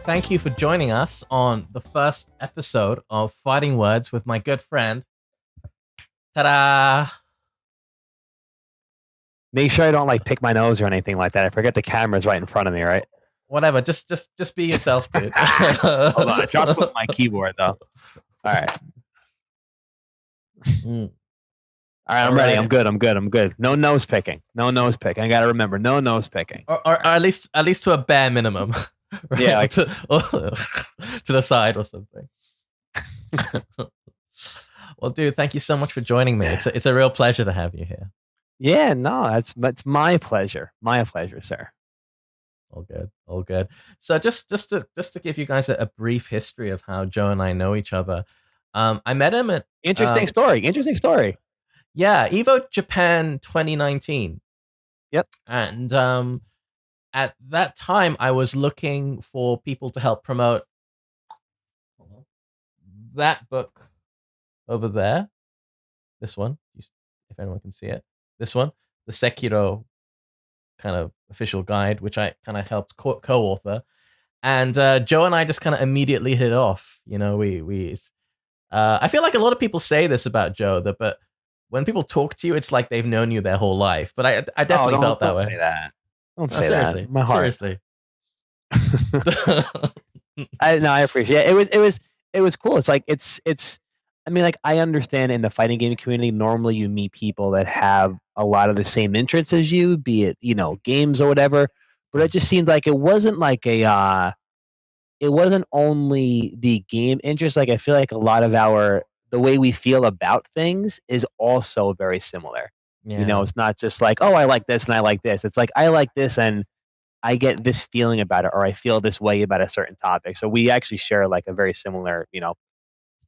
thank you for joining us on the first episode of Fighting Words with my good friend. Ta-da! Make sure I don't like pick my nose or anything like that. I forget the camera's right in front of me, right? Whatever, just be yourself, dude. Hold on, I dropped some of my keyboard though. All right. All right, I'm ready. I'm good. No nose picking. I got to remember, no nose picking. Or at least to a bare minimum. Right? Yeah, like, to the side or something. Well, dude, thank you so much for joining me. It's a real pleasure to have you here. Yeah, no, that's my pleasure. My pleasure, sir. All good. So just to give you guys a brief history of how Joe and I know each other. I met him at Interesting story. Yeah, Evo Japan 2019. Yep. And at that time, I was looking for people to help promote that book over there. This one, if anyone can see it. This one, the Sekiro kind of official guide, which I kind of helped co-author. And Joe and I just kind of immediately hit it off. You know, I feel like a lot of people say this about Joe, but when people talk to you, it's like they've known you their whole life. But I definitely felt that way. Don't say that. Don't say seriously, that. My heart. Seriously. I appreciate it. It was cool. It's like it's. I mean, like, I understand in the fighting game community, normally you meet people that have a lot of the same interests as you, be it, games or whatever. But it just seemed like it wasn't like it wasn't only the game interest. Like, I feel like a lot of the way we feel about things is also very similar. Yeah. It's not just like, oh, I like this and I like this. It's like, I like this and I get this feeling about it, or I feel this way about a certain topic. So we actually share like a very similar,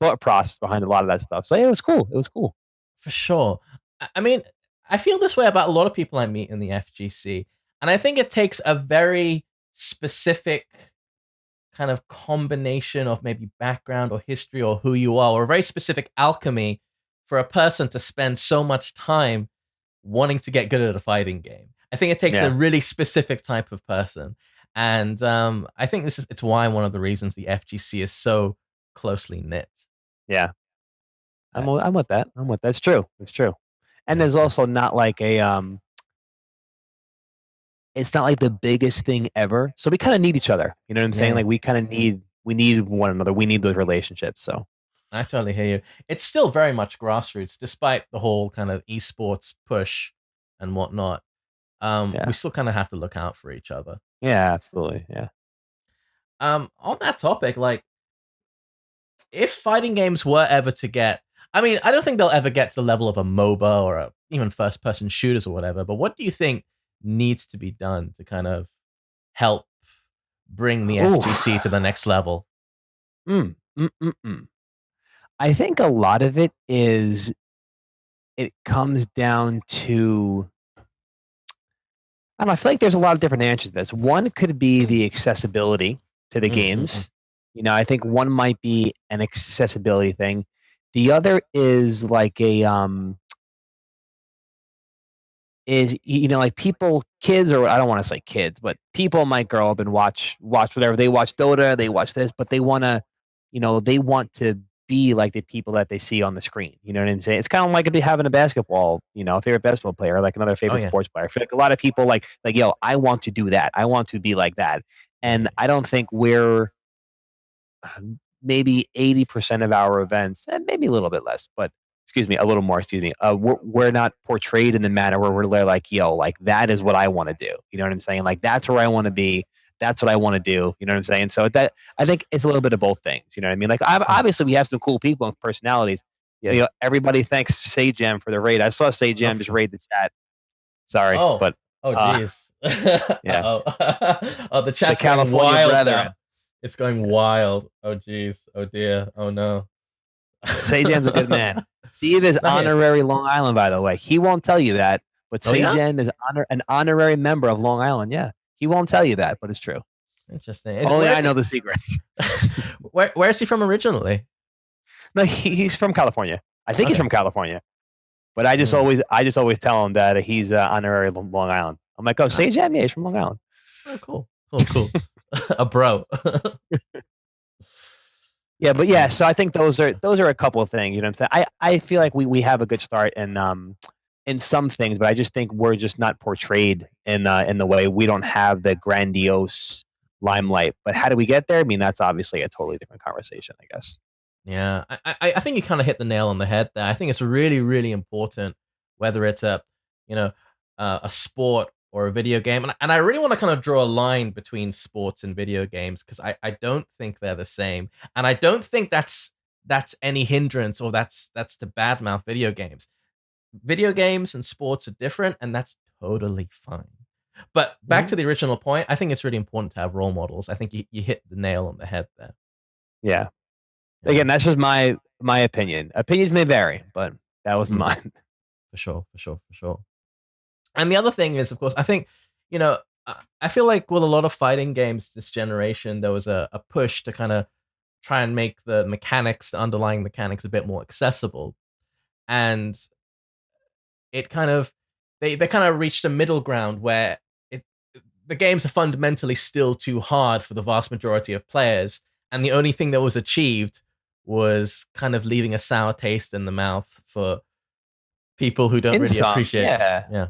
thought process behind a lot of that stuff. So yeah, it was cool. For sure. I mean, I feel this way about a lot of people I meet in the FGC. And I think it takes a very specific kind of combination of maybe background or history or who you are, or a very specific alchemy for a person to spend so much time wanting to get good at a fighting game. I think it takes a really specific type of person. And I think it's why one of the reasons the FGC is so closely knit. Yeah. I'm with that. It's true. And there's also not like it's not like the biggest thing ever. So we kind of need each other. You know what I'm saying? Like, we kind of need one another. We need those relationships. So I totally hear you. It's still very much grassroots, despite the whole kind of esports push and whatnot. We still kind of have to look out for each other. Yeah, absolutely. Yeah. On that topic, like, if fighting games were ever to get, I mean, I don't think they'll ever get to the level of a MOBA or even first-person shooters or whatever, but what do you think needs to be done to kind of help bring the FGC to the next level? I think a lot of it comes down to, I don't know, I feel like there's a lot of different answers to this. One could be the accessibility to the games. I think one might be an accessibility thing. The other is like like kids, or I don't want to say kids, but people might grow up and watch whatever. They watch Dota, they watch this, but they want to be like the people that they see on the screen. You know what I'm saying? It's kind of like if they having a basketball, a favorite basketball player, like another favorite sports player. I feel like a lot of people like, yo, I want to do that. I want to be like that. And I don't think we're maybe 80% of our events, and maybe a little bit less, but a little more, we're not portrayed in the manner where we're like, yo, like, that is what I want to do. You know what I'm saying? Like, that's where I want to be. That's what I want to do. You know what I'm saying? So that, I think it's a little bit of both things. You know what I mean? Like, obviously we have some cool people and personalities. Everybody thanks Sajam for the raid. I saw Sajam just raid the chat. Sorry, but geez. Yeah. The chat's going wild now. It's going wild. Oh geez. Oh dear. Oh no. Sajam's a good man. Steve is honorary Long Island, by the way. He won't tell you that, but Sajam is an honorary member of Long Island. Yeah. He won't tell you that, but it's true. Interesting. Only I know the secrets. Where is he from originally? No, he's from California. I think he's from California. But I just always tell him that he's honorary Long Island. I'm like, oh, Sajam? Yeah, he's from Long Island. Oh, cool. a bro. Yeah, but yeah, Yeah. so I think those are a couple of things. You know what I'm saying? I feel like we have a good start in some things, but I just think we're just not portrayed in the way we don't have the grandiose limelight. But how do we get there? I mean, that's obviously a totally different conversation, I guess. Yeah, I think you kind of hit the nail on the head there. I think it's really, really important whether it's you know, a sport or a video game, and I really want to kind of draw a line between sports and video games because I don't think they're the same, and I don't think that's any hindrance or that's to badmouth video games. Video games and sports are different, and that's totally fine. But back Mhm. to the original point, I think it's really important to have role models. I think you hit the nail on the head there. Yeah. Yeah. Again, that's just my opinion. Opinions may vary, but that was Mm, mine. for sure, for sure, for sure. And the other thing is, of course, I think, you know, I feel like with a lot of fighting games this generation, there was a push to kind of try and make the mechanics, the underlying mechanics, a bit more accessible. And it kind of, they kind of reached a middle ground where it, the games are fundamentally still too hard for the vast majority of players. And the only thing that was achieved was kind of leaving a sour taste in the mouth for people who don't In really some, appreciate. yeah. Yeah.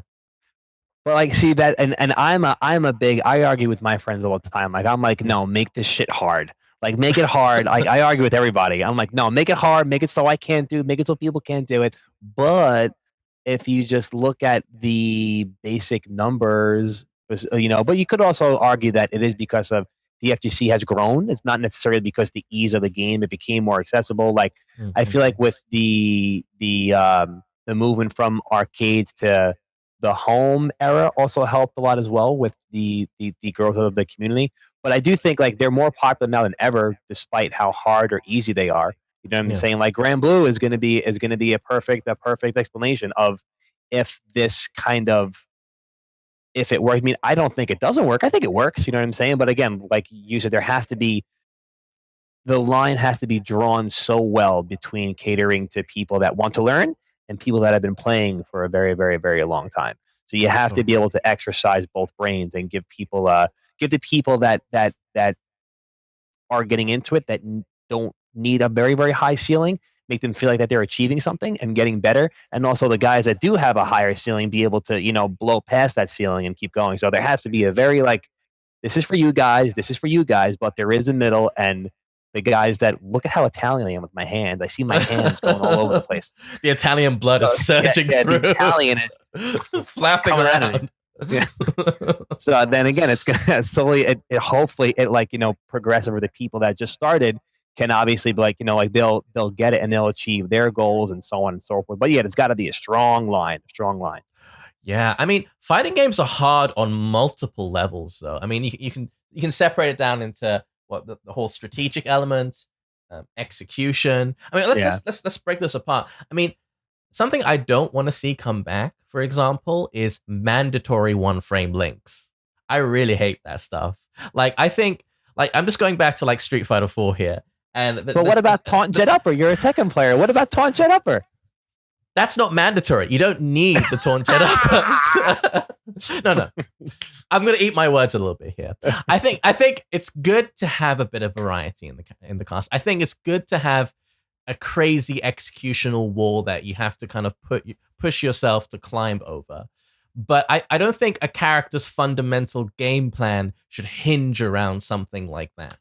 But like, see that, and I'm a big. I argue with my friends all the time. Like, I'm like, Mm. no, make this shit hard. Like, make it hard. Like, I argue with everybody. I'm like, no, make it hard. Make it so I can't do. Make it so people can't do it. But if you just look at the basic numbers, but you could also argue that it is because of the FGC has grown. It's not necessarily because the ease of the game. It became more accessible. Like, I feel Okay. like with the movement from arcades to the home era also helped a lot as well with the growth of the community. But I do think like they're more popular now than ever, despite how hard or easy they are. You know what I'm Yeah. saying? Like Grand Blue is gonna be a perfect explanation of if this kind of if it works. I mean, I don't think it doesn't work. I think it works. You know what I'm saying? But again, like you said, there has to be the line has to be drawn so well between catering to people that want to learn and people that have been playing for a very, very, very long time. So you have to Sure. be able to exercise both brains and give the people that are getting into it that don't need a very, very high ceiling, make them feel like that they're achieving something and getting better. And also the guys that do have a higher ceiling be able to, blow past that ceiling and keep going. So there has to be a very like this is for you guys, this is for you guys, but there is a middle and the guys that look at how Italian I am with my hands. I see my hands going all over the The place. Italian blood is So yeah, surging yeah, the through, Italian is flapping coming out of me. around. Yeah. So then again, it's gonna slowly, hopefully, it like progress over the people that just started can obviously be like like they'll get it and they'll achieve their goals and so on and so forth. But yeah, it's got to be a strong line, a strong line. Yeah, I mean, fighting games are hard on multiple levels, though. I mean, you can separate it down into what the whole strategic element, execution. I mean, let's Yeah. let's let's let's break this apart. I mean, something I don't want to see come back, for example, is mandatory one frame links. I really hate that stuff. Like, I think, like, I'm just going back to like Street Fighter 4 here, and But what about taunt jet upper? You're a Tekken player. What about taunt jet upper? that's not mandatory. You don't need the taunt jet uppers. No, no. I'm gonna eat my words a little bit here. I think it's good to have a bit of variety in the cast. I think it's good to have a crazy executional wall that you have to kind of push yourself to climb over. But I don't think a character's fundamental game plan should hinge around something like that.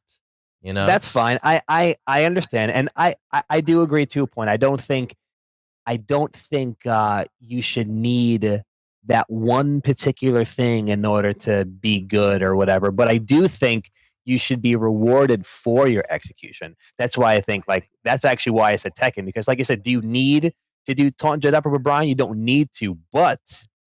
You know? That's fine. I understand, and I do agree to a point. I don't think you should need that one particular thing in order to be good or whatever. But I do think you should be rewarded for your execution. That's why I think like that's actually why I said Tekken because like I said, do you need to do taunt jet upper with Brian? You don't need to, but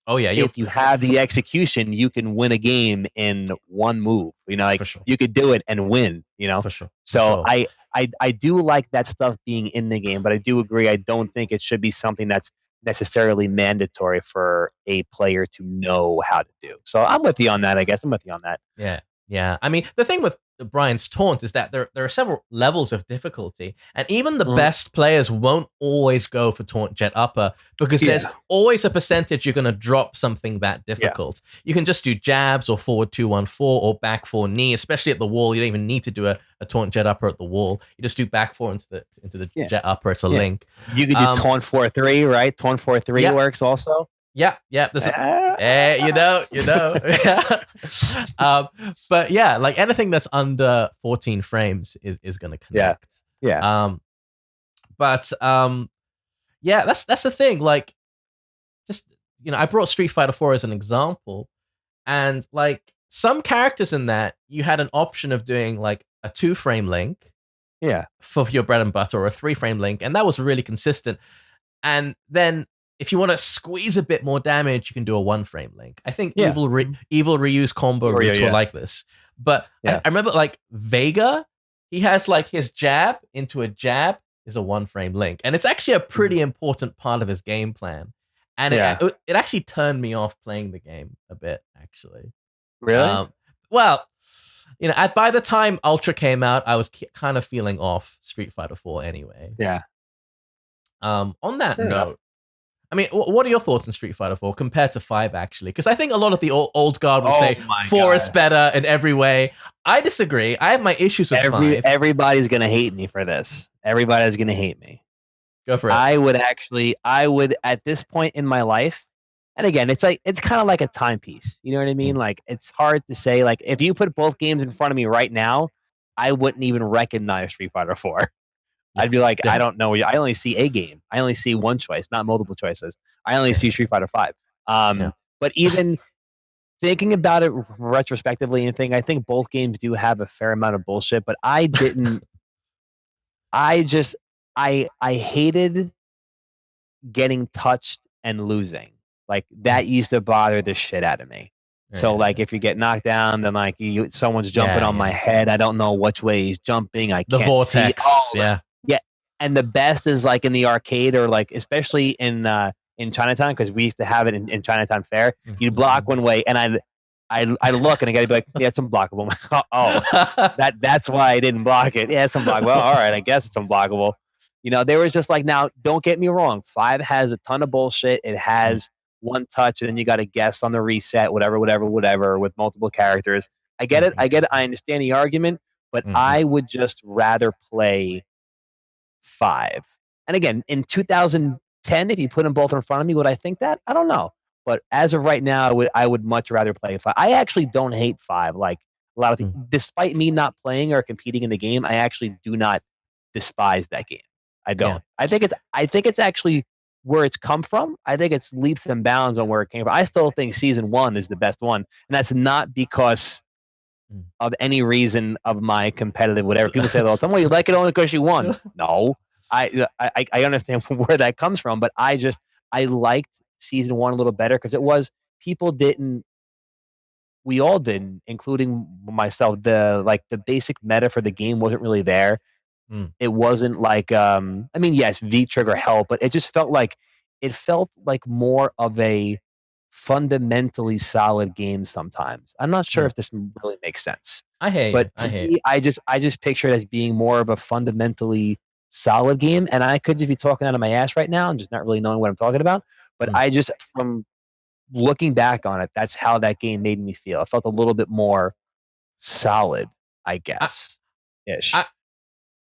Oh yeah, you if you have the execution, you can win a game in one move. Like for sure, you could do it and win. for sure, for So sure. I do like that stuff being in the game, but I do agree. I don't think it should be something that's necessarily mandatory for a player to know how to do. So I'm with you on that. I guess I'm with you on that. Yeah. Yeah, I mean, the thing with Brian's Taunt is that there are several levels of difficulty, and even the Mhm. best players won't always go for Taunt Jet Upper because there's Yeah, always a percentage you're going to drop something that yeah, difficult. You can just do jabs or forward 214 or back 4 knee, especially at the wall. You don't even need to do a Taunt Jet Upper at the wall. You just do back 4 into the yeah, Jet Upper. It's a yeah. link. You could do Um, taunt 4-3, right? Taunt 4-3 yeah, works also. yeah, yeah. There's a, Ah, yeah. But yeah, like anything that's under 14 frames is going to yeah, connect. yeah, Um, but yeah, that's the thing. Like, just I brought Street Fighter 4 as an example, and like some characters in that, you had an option of doing like a 2-frame link yeah, for your bread and butter or a 3-frame link, and that was really consistent. And then if you want to squeeze a bit more damage, you can do a 1-frame link. I think yeah. Evil Ryu's combo Or yeah, roots were yeah, like this. But yeah. I remember like Vega, he has like his jab into a jab is a 1-frame link. And it's actually a pretty important part of his game plan. And Yeah. it actually turned me off playing the game a bit, actually. Really? Well, by the time Ultra came out, I was kind of feeling off Street Fighter 4 anyway. Yeah. On that Fair enough. note, I mean, what are your thoughts on Street Fighter 4 compared to 5, actually? Because I think a lot of the old guard will Oh say my 4 is God. better in every way. I disagree. I have my issues with 5. Everybody's gonna hate me for this. Everybody's gonna hate me. Go for it. I would at this point in my life, and again, it's kind of like a timepiece. You know what I mean? Mm. Like it's hard to say. Like if you put both games in front of me right now, I wouldn't even recognize Street Fighter 4. Yeah, I'd be like, I yeah, don't know. I only see a game. I only see one choice, not multiple choices. I only see Street Fighter 5. yeah. But even thinking about it retrospectively and I think both games do have a fair amount of bullshit, but I didn't I just I hated getting touched and losing. Like that used to bother the shit out of me. So Yeah, like if you get knocked down, then like someone's jumping yeah, on my yeah. head. I don't know which way he's jumping. I The can't see. vortex. Oh, Yeah. yeah. And the best is like in the arcade or like especially in Chinatown because we used to have it in Chinatown Fair. You'd block one way, and I look and I gotta be like, yeah, it's unblockable. Oh, that's why I didn't block it. Yeah, it's unblockable. Well, all right, I guess it's unblockable. There was just like now, don't get me wrong. 5 has a ton of bullshit. It has one touch, and then you got to guess on the reset, whatever, with multiple characters. I get it. I get it. I understand the argument, but I would just rather play 5. And again, in 2010, if you put them both in front of me, would I think that? I don't know. But as of right now, I would much rather play 5. I actually don't hate 5. Like a lot of people, despite me not playing or competing in the game, I actually do not despise that game. I don't. Yeah. I think it's actually where it's come from. I think it's leaps and bounds on where it came from. I still think season 1 is the best one, and that's not because of any reason of my competitive whatever. People say all the time, "Well, you like it only because you won." No, I understand where that comes from, but I liked season 1 a little better because it was people didn't. We all didn't, including myself. The basic meta for the game wasn't really there. It wasn't like I mean, yes, V trigger helped, but it felt like more of a fundamentally solid game sometimes. I'm not sure if this really makes sense. I hate But you. I to hate me, I just picture it as being more of a fundamentally solid game. And I could just be talking out of my ass right now and just not really knowing what I'm talking about. But Mm. I just from looking back on it, that's how that game made me feel. I felt a little bit more solid, I guess. Ish. I,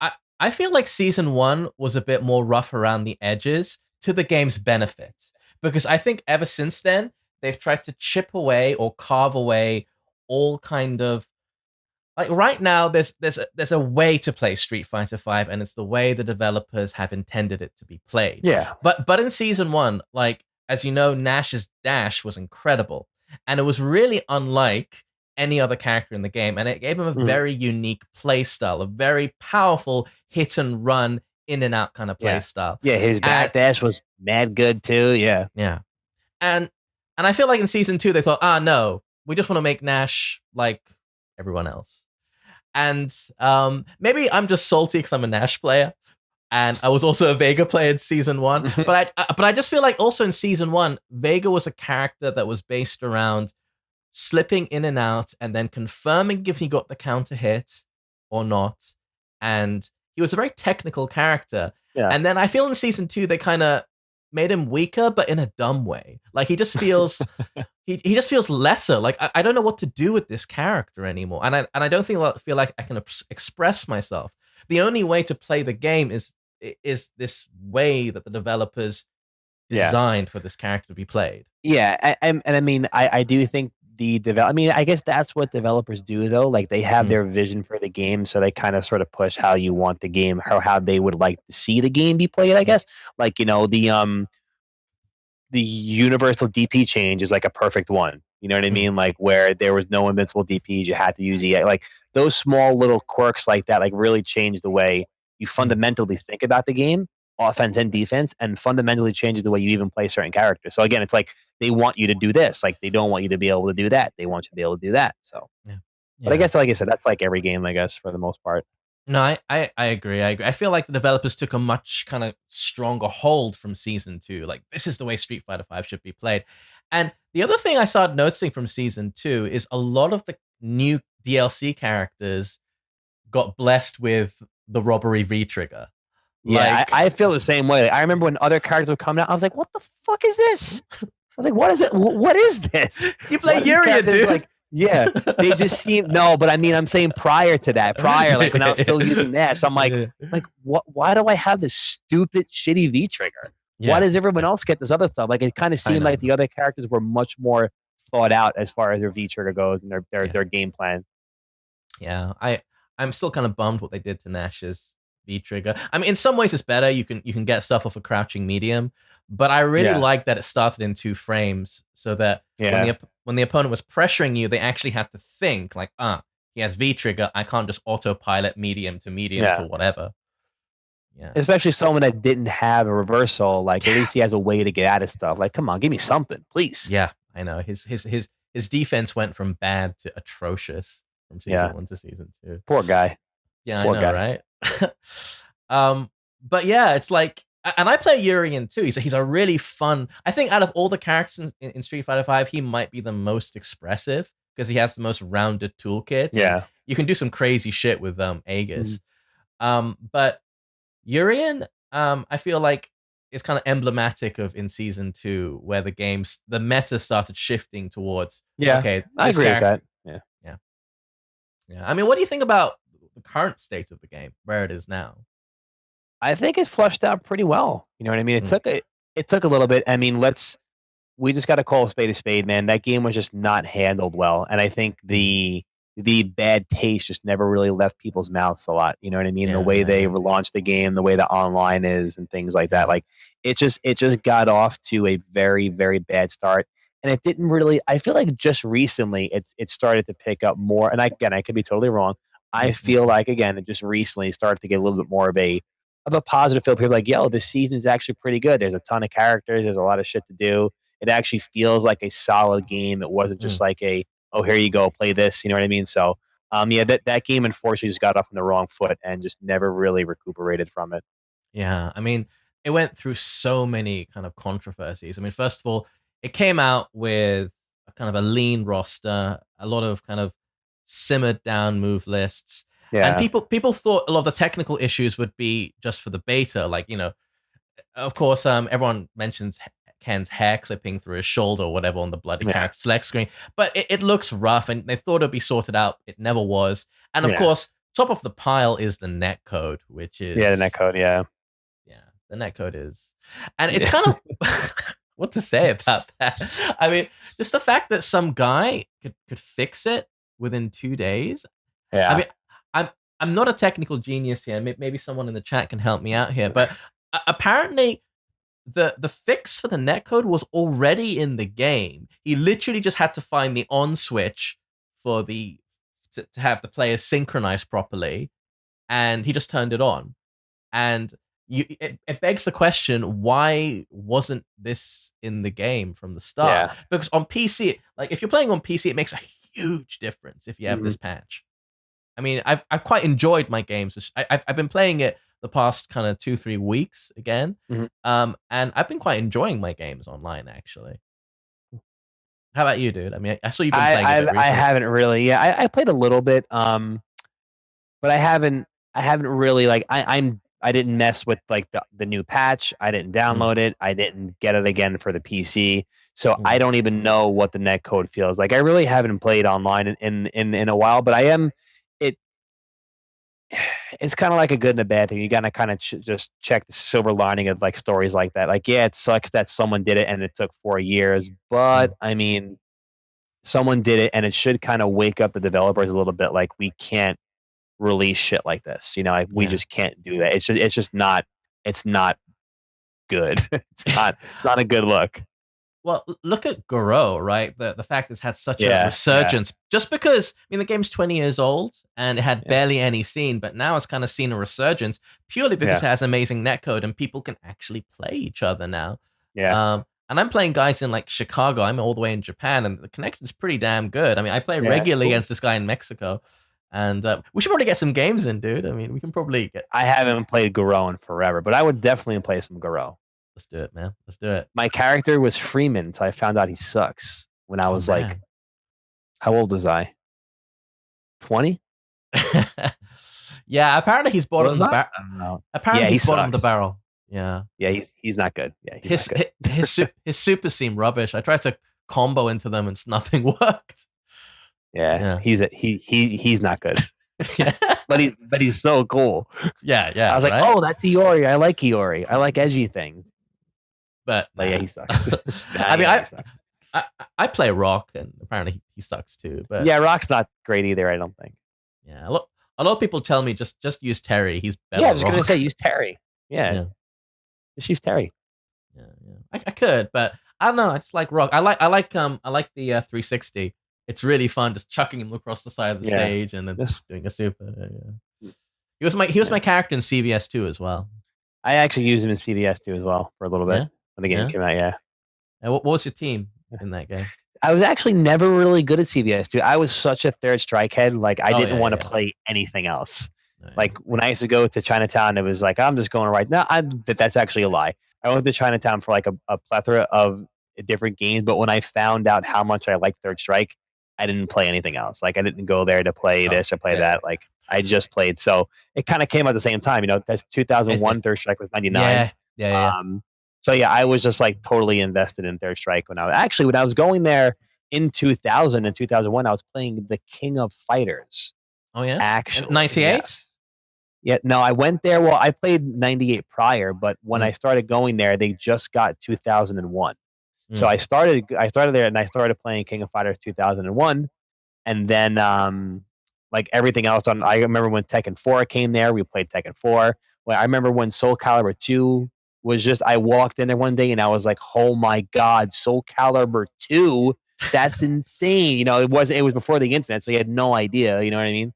I I feel like season 1 was a bit more rough around the edges to the game's benefit because I think ever since then they've tried to chip away or carve away all kind of like right now there's a way to play Street Fighter 5 and it's the way the developers have intended it to be played. Yeah. But in season 1, like as you know, Nash's dash was incredible and it was really unlike any other character in the game and it gave him a very unique play style, a very powerful hit and run in and out kind of play Yeah. style. Yeah, his And backdash was mad good too. Yeah. yeah. And I feel like in season 2 they thought, no, we just want to make Nash like everyone else. And maybe I'm just salty because I'm a Nash player, and I was also a Vega player in season 1. But I just feel like also in season 1, Vega was a character that was based around slipping in and out and then confirming if he got the counter hit or not. And he was a very technical character. Yeah. And then I feel in season 2 they kind of made him weaker, but in a dumb way. Like he just feels he just feels lesser. Like I don't know what to do with this character anymore, and I don't feel like I can express myself. The only way to play the game is this way that the developers Yeah. designed for this character to be played. Yeah, and I mean, I do think I mean, I guess that's what developers do though. Like they have Mm, their vision for the game, so they kind of sort of push how you want the game, how they would like to see the game be played. I mm, guess, like the universal DP change is like a perfect one. You know what I mm, mean? Like where there was no invincible DPs, you had to use EA. Like those small little quirks like that, like really change the way you mm. fundamentally think about the game, offense and defense, and fundamentally changes the way you even play certain characters. So again, it's like they want you to do this, like they don't want you to be able to do that. They want you to be able to do that. So, Yeah, but I yeah. guess, like I said, that's like every game, I guess, for the most part. No, I agree. I agree. I feel like the developers took a much kind of stronger hold from season 2. Like this is the way Street Fighter 5 should be played. And the other thing I started noticing from season 2 is a lot of the new DLC characters got blessed with the robbery V trigger. Yeah, Like I feel the same way. I remember when other characters would come out, I was like, "What the fuck is this?" I was like, "What is it? What is this? you play Why do these Urian, characters dude. like?" Yeah, they just seem no, but I mean, I'm saying prior to that, like when I was still using that, so I'm like, what? Why do I have this stupid, shitty V trigger? Why Yeah, does everyone yeah, else get this other stuff? Like, it kind of I seemed like know. the other characters were much more thought out as far as their V trigger goes and Yeah, their game plan. yeah. I'm still kind of bummed what they did to Nash's V trigger. I mean, in some ways it's better. You can get stuff off a crouching medium, but I really Yeah, like that it started in 2 frames, so that yeah, when the opponent was pressuring you, they actually had to think like, he has V trigger. I can't just autopilot medium to yeah. whatever. Yeah, Especially someone that didn't have a reversal, like at yeah, least he has a way to get out of stuff. Like, come on, give me something, please. yeah. I know his defense went from bad to atrocious from season Yeah, 1 to season 2. poor guy, Yeah, I poor know, guy. right? But yeah, it's like, and I play Urian too. He's a really fun. I think out of all the characters in Street Fighter 5, he might be the most expressive because he has the most rounded toolkit, and Yeah, you can do some crazy shit with mhm. Aegis. But Urian, I feel like is kind of emblematic of in season 2, where the meta started shifting towards, Yeah, okay, I this agree with character. that. Yeah, Yeah, yeah. I mean, what do you think about the current state of the game, where it is now? I think it flushed out pretty well. You know what I mean? Mm, It took a little bit. I mean, we just got to call a spade, man. That game was just not handled well, and I think mm. the bad taste just never really left people's mouths a lot. You know what I mean? The Yeah, way yeah, they yeah, relaunched the game, the way the online is, and things like that. yeah. Like it just got off to a very bad start, and it didn't really. I feel like just recently it started to pick up more. And again, I could be totally wrong. I Mm, mm, feel mm. like again, it just recently started to get a little bit more of a positive feel. People are like, yo, this season's actually pretty good. There's a ton of characters. There's a lot of shit to do. It actually feels like a solid game. It wasn't just Mm. like oh, here you go, play this. You know what I mean? So, yeah, that game unfortunately just got off on the wrong foot and just never really recuperated from it. Yeah, I mean, it went through so many kind of controversies. I mean, first of all, it came out with a kind of a lean roster, a lot of kind of simmered down move lists, and Yeah, people thought a lot of the technical issues would be just for the beta. Like, of course, everyone mentions Ken's hair clipping through his shoulder or whatever on the bloody yeah, character select screen, but it looks rough, and they thought it'd be sorted out. It never was, and of yeah, course, top of the pile is the netcode, which yeah. The is, netcode, yeah, yeah, the netcode is, and it's yeah, kind of what to say about that. I mean, just the fact that some guy could fix it within 2 days. I yeah, mean, I'm I'm not a technical genius here. Maybe someone in the chat can help me out here, but apparently the fix for the netcode was already in the game. He literally just had to find the on switch for to have the players synchronize properly, and he just turned it on. And it begs the question, why wasn't this in the game from the start? yeah. Because on PC, like if you're playing on PC, it makes a huge difference if you have Mhm. this patch. I mean, I've quite enjoyed my games. I've been playing it the past kind of 2-3 weeks again, Mhm. and I've been quite enjoying my games online actually. How about you, dude? I mean, I saw you've been playing a bit I recently. haven't really. Yeah, I played a little bit. But I haven't really like I didn't mess with like the new patch. I didn't Mm, download it. I didn't get it again for the PC. So I mm, don't even know what the netcode feels like. I really haven't played online in a while, but I am it it's kind of like a good and a bad thing. You gotta kind of just check the silver lining of like stories like that. Like, yeah, it sucks that someone did it and it took 4 years, but mm. I mean, someone did it and it should kind of wake up the developers a little bit. Like, we can't release shit like this. Like, we Yeah. just can't do that. It's just not it's not good. It's not a good look. Well, look at Garou, right? The fact it's had such a Yeah, yeah, resurgence, just because I mean the game's 20 years old and it had yeah, barely any scene, but now it's kind of seen a resurgence purely because yeah, it has amazing netcode and people can actually play each other now. yeah, And I'm playing guys in like Chicago. I'm all the way in Japan, and the connection's pretty damn good. I mean, I play yeah. regularly Cool. against this guy in Mexico, and we should probably get some games in, dude. I mean, we can probably get. I haven't played Garou in forever, but I would definitely play some Garou. Let's do it, man. Let's do it. My character was Freeman until I found out he sucks when I Oh was like, man. how old was I? 20? Yeah, apparently he's bottom of Was the I? barrel. I don't know. Apparently Yeah, he he's bottom of the sucks. barrel. Yeah. Yeah, he's not good. Yeah, he's not His good. his super seem rubbish. I tried to combo into them and nothing worked. Yeah, Yeah. he's not good. Yeah. But he's so cool. Yeah, I yeah, was like, right? oh, that's Iori. I like Iori. I like edgy things. But But yeah, nah. he sucks. Nah, I mean yeah, he sucks. I I play rock and apparently he sucks too. But Yeah, Rock's not great either. I don't think. yeah, a lot of people tell me just use Terry. He's Yeah, I better was gonna say rock. use Terry. Yeah, Yeah. just use Terry. Yeah, yeah. I could, but I don't know. I just like rock. I like the 360. It's really fun just chucking him across the side of the Yeah, stage and then just doing a super. Yeah. He was my yeah. character in CVS too as well. I actually used him in CDS too as well for a little bit Yeah, when the game yeah. came out. Yeah, And what was your team in that game? I was actually never really good at CVS too. I was such a third strike head. Like, I Oh didn't yeah, want to yeah, play anything else. yeah. Like, when I used to go to Chinatown, it was like, I'm just going right now. That's actually a lie. I went to Chinatown for like a plethora of different games, but when I found out how much I liked Third Strike, I didn't play anything else. Like, I didn't go there to play Oh this or play yeah, that. Like, I just played. So it kind of came at the same time. That's it 2001. did. Third Strike was 99. Yeah, yeah, yeah. So yeah, I was just like totally invested in Third Strike when I was going there in 2000 and 2001. I was playing the King of Fighters. Oh yeah, and Actually, 98. yes. Yeah, no, I went there. Well, I played 98 prior, but when I Mm, started going there, they just got 2001. So mm, I started there and I started playing King of Fighters 2001, and then like everything else on. I remember when Tekken 4 came there, we played Tekken 4. Well, I remember when Soul Calibur 2 was just. I walked in there one day and I was like, "Oh my god, Soul Calibur 2! That's insane!" It was before the internet, so you had no idea. You know what I mean?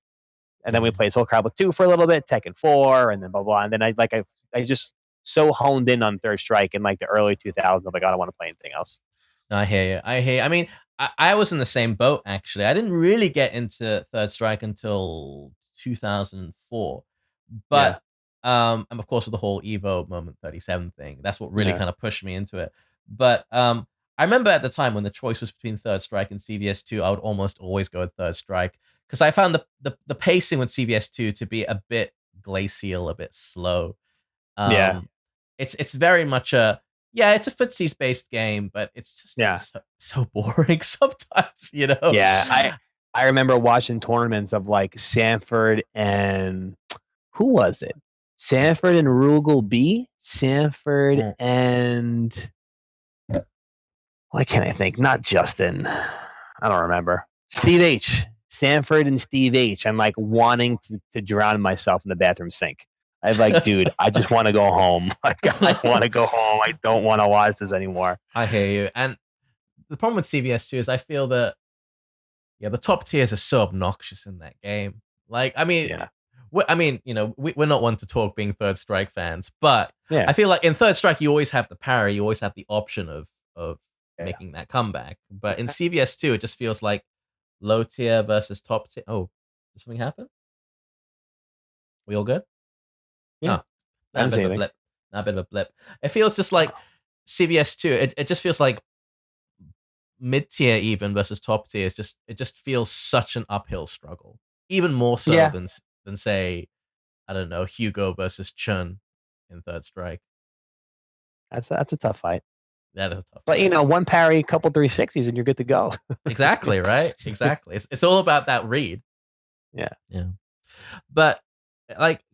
And then we mm. played Soul Calibur 2 for a little bit, Tekken 4, and then blah blah. And then I just so honed in on Third Strike in like the early 2000s. I'm like, I don't want to play anything else. I hear you. I hear you. I mean, I was in the same boat actually. I didn't really get into Third Strike until 2004, Yeah, but and of course with the whole Evo Moment 37 thing, that's what really yeah, kind of pushed me into it. But I remember at the time when the choice was between Third Strike and CVS2, I would almost always go with Third Strike because I found the pacing with CVS2 to be a bit glacial, a bit slow. yeah, Um, it's very much a yeah, it's a footsies based game, but it's just yeah, so boring sometimes, you know. yeah. I remember watching tournaments of like Sanford and who was it? Sanford and Rugal B. Sanford Mm. and why can't I think? Not Justin. I don't remember. Steve H. Sanford and Steve H. I'm like wanting to drown myself in the bathroom sink. I'm like, dude, I just want to go home. Like, I want to go home. I don't want to watch this anymore. I hear you. And the problem with CVS2 is I feel that yeah, the top tiers are so obnoxious in that game. Like, Yeah. we're not one to talk being Third Strike fans, but Yeah. I feel like in Third Strike you always have the parry, you always have the option of Yeah. making that comeback. But in CVS2, it just feels like low tier versus top tier. Oh, did something happen? We all good? Yeah. Oh, I a didn't bit say of a anything. blip. A bit of a blip. It feels just like CVS2. It just feels like mid tier even versus top tier is just it just feels such an uphill struggle, even more so Yeah, than say I don't know Hugo versus Chun in Third Strike. that's a tough fight. That is a tough But fight. one parry, couple 360s, and you're good to go. Exactly right. Exactly. It's all about that read. Yeah, Yeah. But like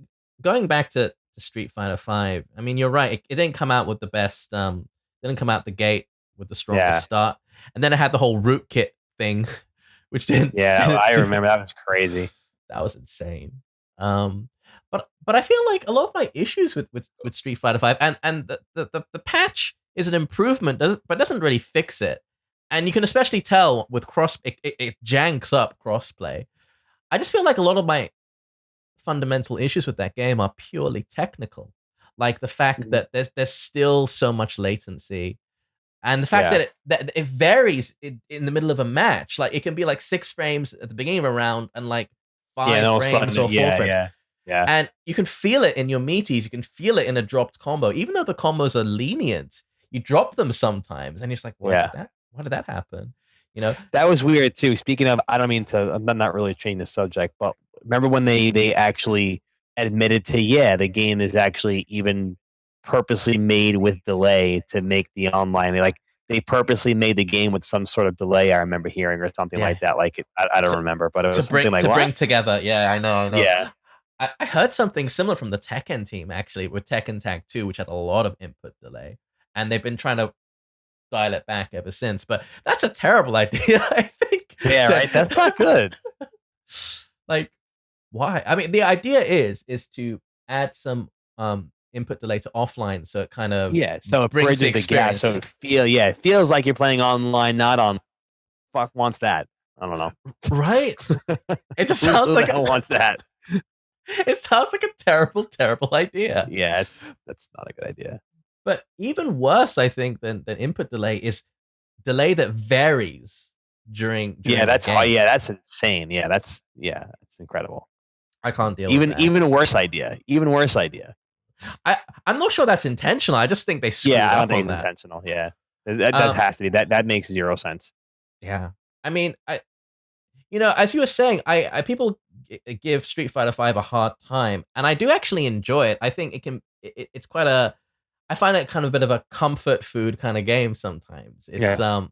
going back to Street Fighter Five, I mean, you're right. It didn't come out with the best. Didn't come out the gate with the strongest yeah, start, and then it had the whole rootkit thing, which yeah. didn't I remember that was crazy. that was insane. But I feel like a lot of my issues with Street Fighter Five and the patch is an improvement, but doesn't really fix it. And you can especially tell with cross, it janks up crossplay. I just feel like a lot of my fundamental issues with that game are purely technical, like the fact Mhm. that there's still so much latency, and the fact Yeah, that it varies in the middle of a match. Like it can be like 6 frames at the beginning of a round and like yeah. And five all of a frames sudden, or four yeah, frames, yeah, yeah, and you can feel it in your meaties. You can feel it in a dropped combo, even though the combos are lenient. You drop them sometimes, and you're just like, yeah. why did that happen? You know? That was weird too. Speaking of, I don't mean to. I'm not really changing the subject, but remember when they actually admitted to, yeah, the game is actually even purposely made with delay to make the online. They purposely made the game with some sort of delay. I remember hearing or something Yeah. like that. I don't To, remember, but it was something like to what? bring together. Yeah, I know, I know. Yeah, I heard something similar from the Tekken team actually with Tekken Tag 2, which had a lot of input delay, and they've been trying to dial it back ever since. But that's a terrible idea, I think. yeah, right. That's not good. Like, why? I mean, the idea is to add some input delay to offline, so it kind of Yeah, so it brings the bridges the gap. So experience. it feels like you're playing online, not on. Fuck wants that. I don't know. Right? It just Who sounds the like hell wants that? it sounds like a terrible, terrible idea. Yeah, that's not a good idea. But even worse, I think, than input delay is delay that varies Yeah, during the game. that's insane. That's incredible. I can't deal with that. Even worse idea. Even worse idea. I'm not sure that's intentional. I just think they screwed Yeah, I don't up think on it's that. intentional. Yeah, that has to be that makes zero sense. Yeah. I mean, as you were saying, I people give Street Fighter Five a hard time, and I do actually enjoy it. I think it's quite a. I find it kind of a bit of a comfort food kind of game sometimes. It's Yeah,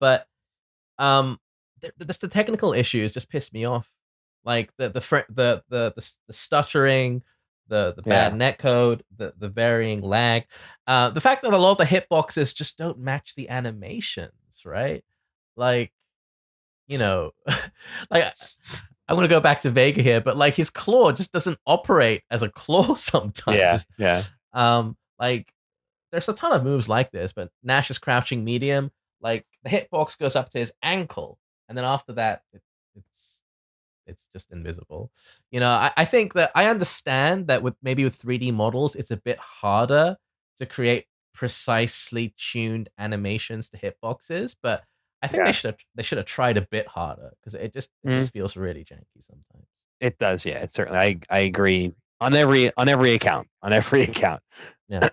but um, the technical issues just piss me off. Like the stuttering, the bad yeah, netcode, the varying lag, the fact that a lot of the hitboxes just don't match the animations, right? Like you know, like I'm gonna go back to Vega here, but like his claw just doesn't operate as a claw sometimes. yeah, yeah. Like there's a ton of moves like this, but Nash's crouching medium, like the hitbox goes up to his ankle, and then after that, it's it's just invisible. I think that I understand that with 3D models, it's a bit harder to create precisely tuned animations to hitboxes, but I think Yeah. they should have tried a bit harder because it Mhm. just feels really janky sometimes. It does. Yeah, it certainly. I agree on every account. On every account. Yeah,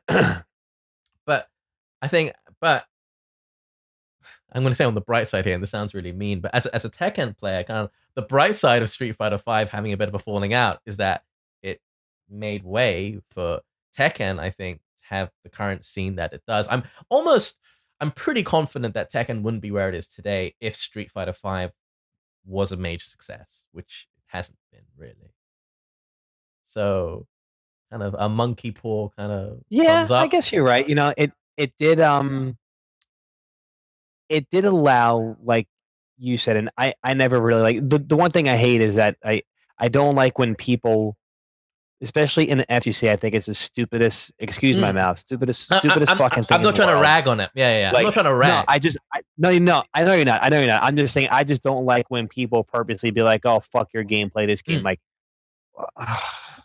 but I think, but I'm going to say on the bright side here, and this sounds really mean, but as a Tekken player, kind of the bright side of Street Fighter Five having a bit of a falling out is that it made way for Tekken, I think, to have the current scene that it does. I'm pretty confident that Tekken wouldn't be where it is today if Street Fighter Five was a major success, which it hasn't been really. So, kind of a monkey paw kind of Yeah, thumbs I up. guess you're right. It did allow, like you said, and I never really like the one thing I hate is that I don't like when people, especially in the FGC, I think it's the stupidest, excuse my Mm. mouth, stupidest fucking I'm thing in not the trying to world. rag on it. Yeah, yeah, yeah. I'm not Like, trying to no, rag. no, I know you're not. I know you're not. I'm just saying, I just don't like when people purposely be like, "Oh, fuck your game, play this game." Mm. Like,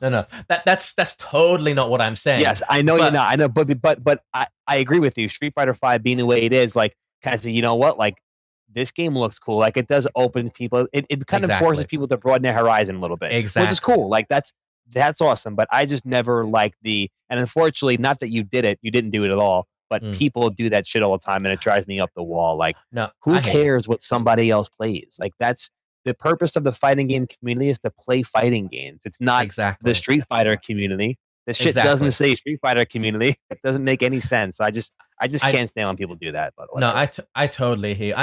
No, no, that's totally not what I'm saying. yes, I know you're But not. I know, but I agree with you. Street Fighter Five being the way it is, like, kind of say, you know what, like, this game looks cool. Like, it does open people. It kind of forces exactly, people to broaden their horizon a little bit, which is exactly. cool. Like, that's awesome. But I just never liked and unfortunately, not that you did it, you didn't do it at all. but Mm. people do that shit all the time, and it drives me up the wall. Like, No, who I hear you. cares what somebody else plays? Like, that's the purpose of the fighting game community, is to play fighting games. It's not the Exactly. Street Fighter community. The shit doesn't Exactly. say Street Fighter community. It doesn't make any sense. I just I can't stand when people do that. But No, whatever. I totally hear.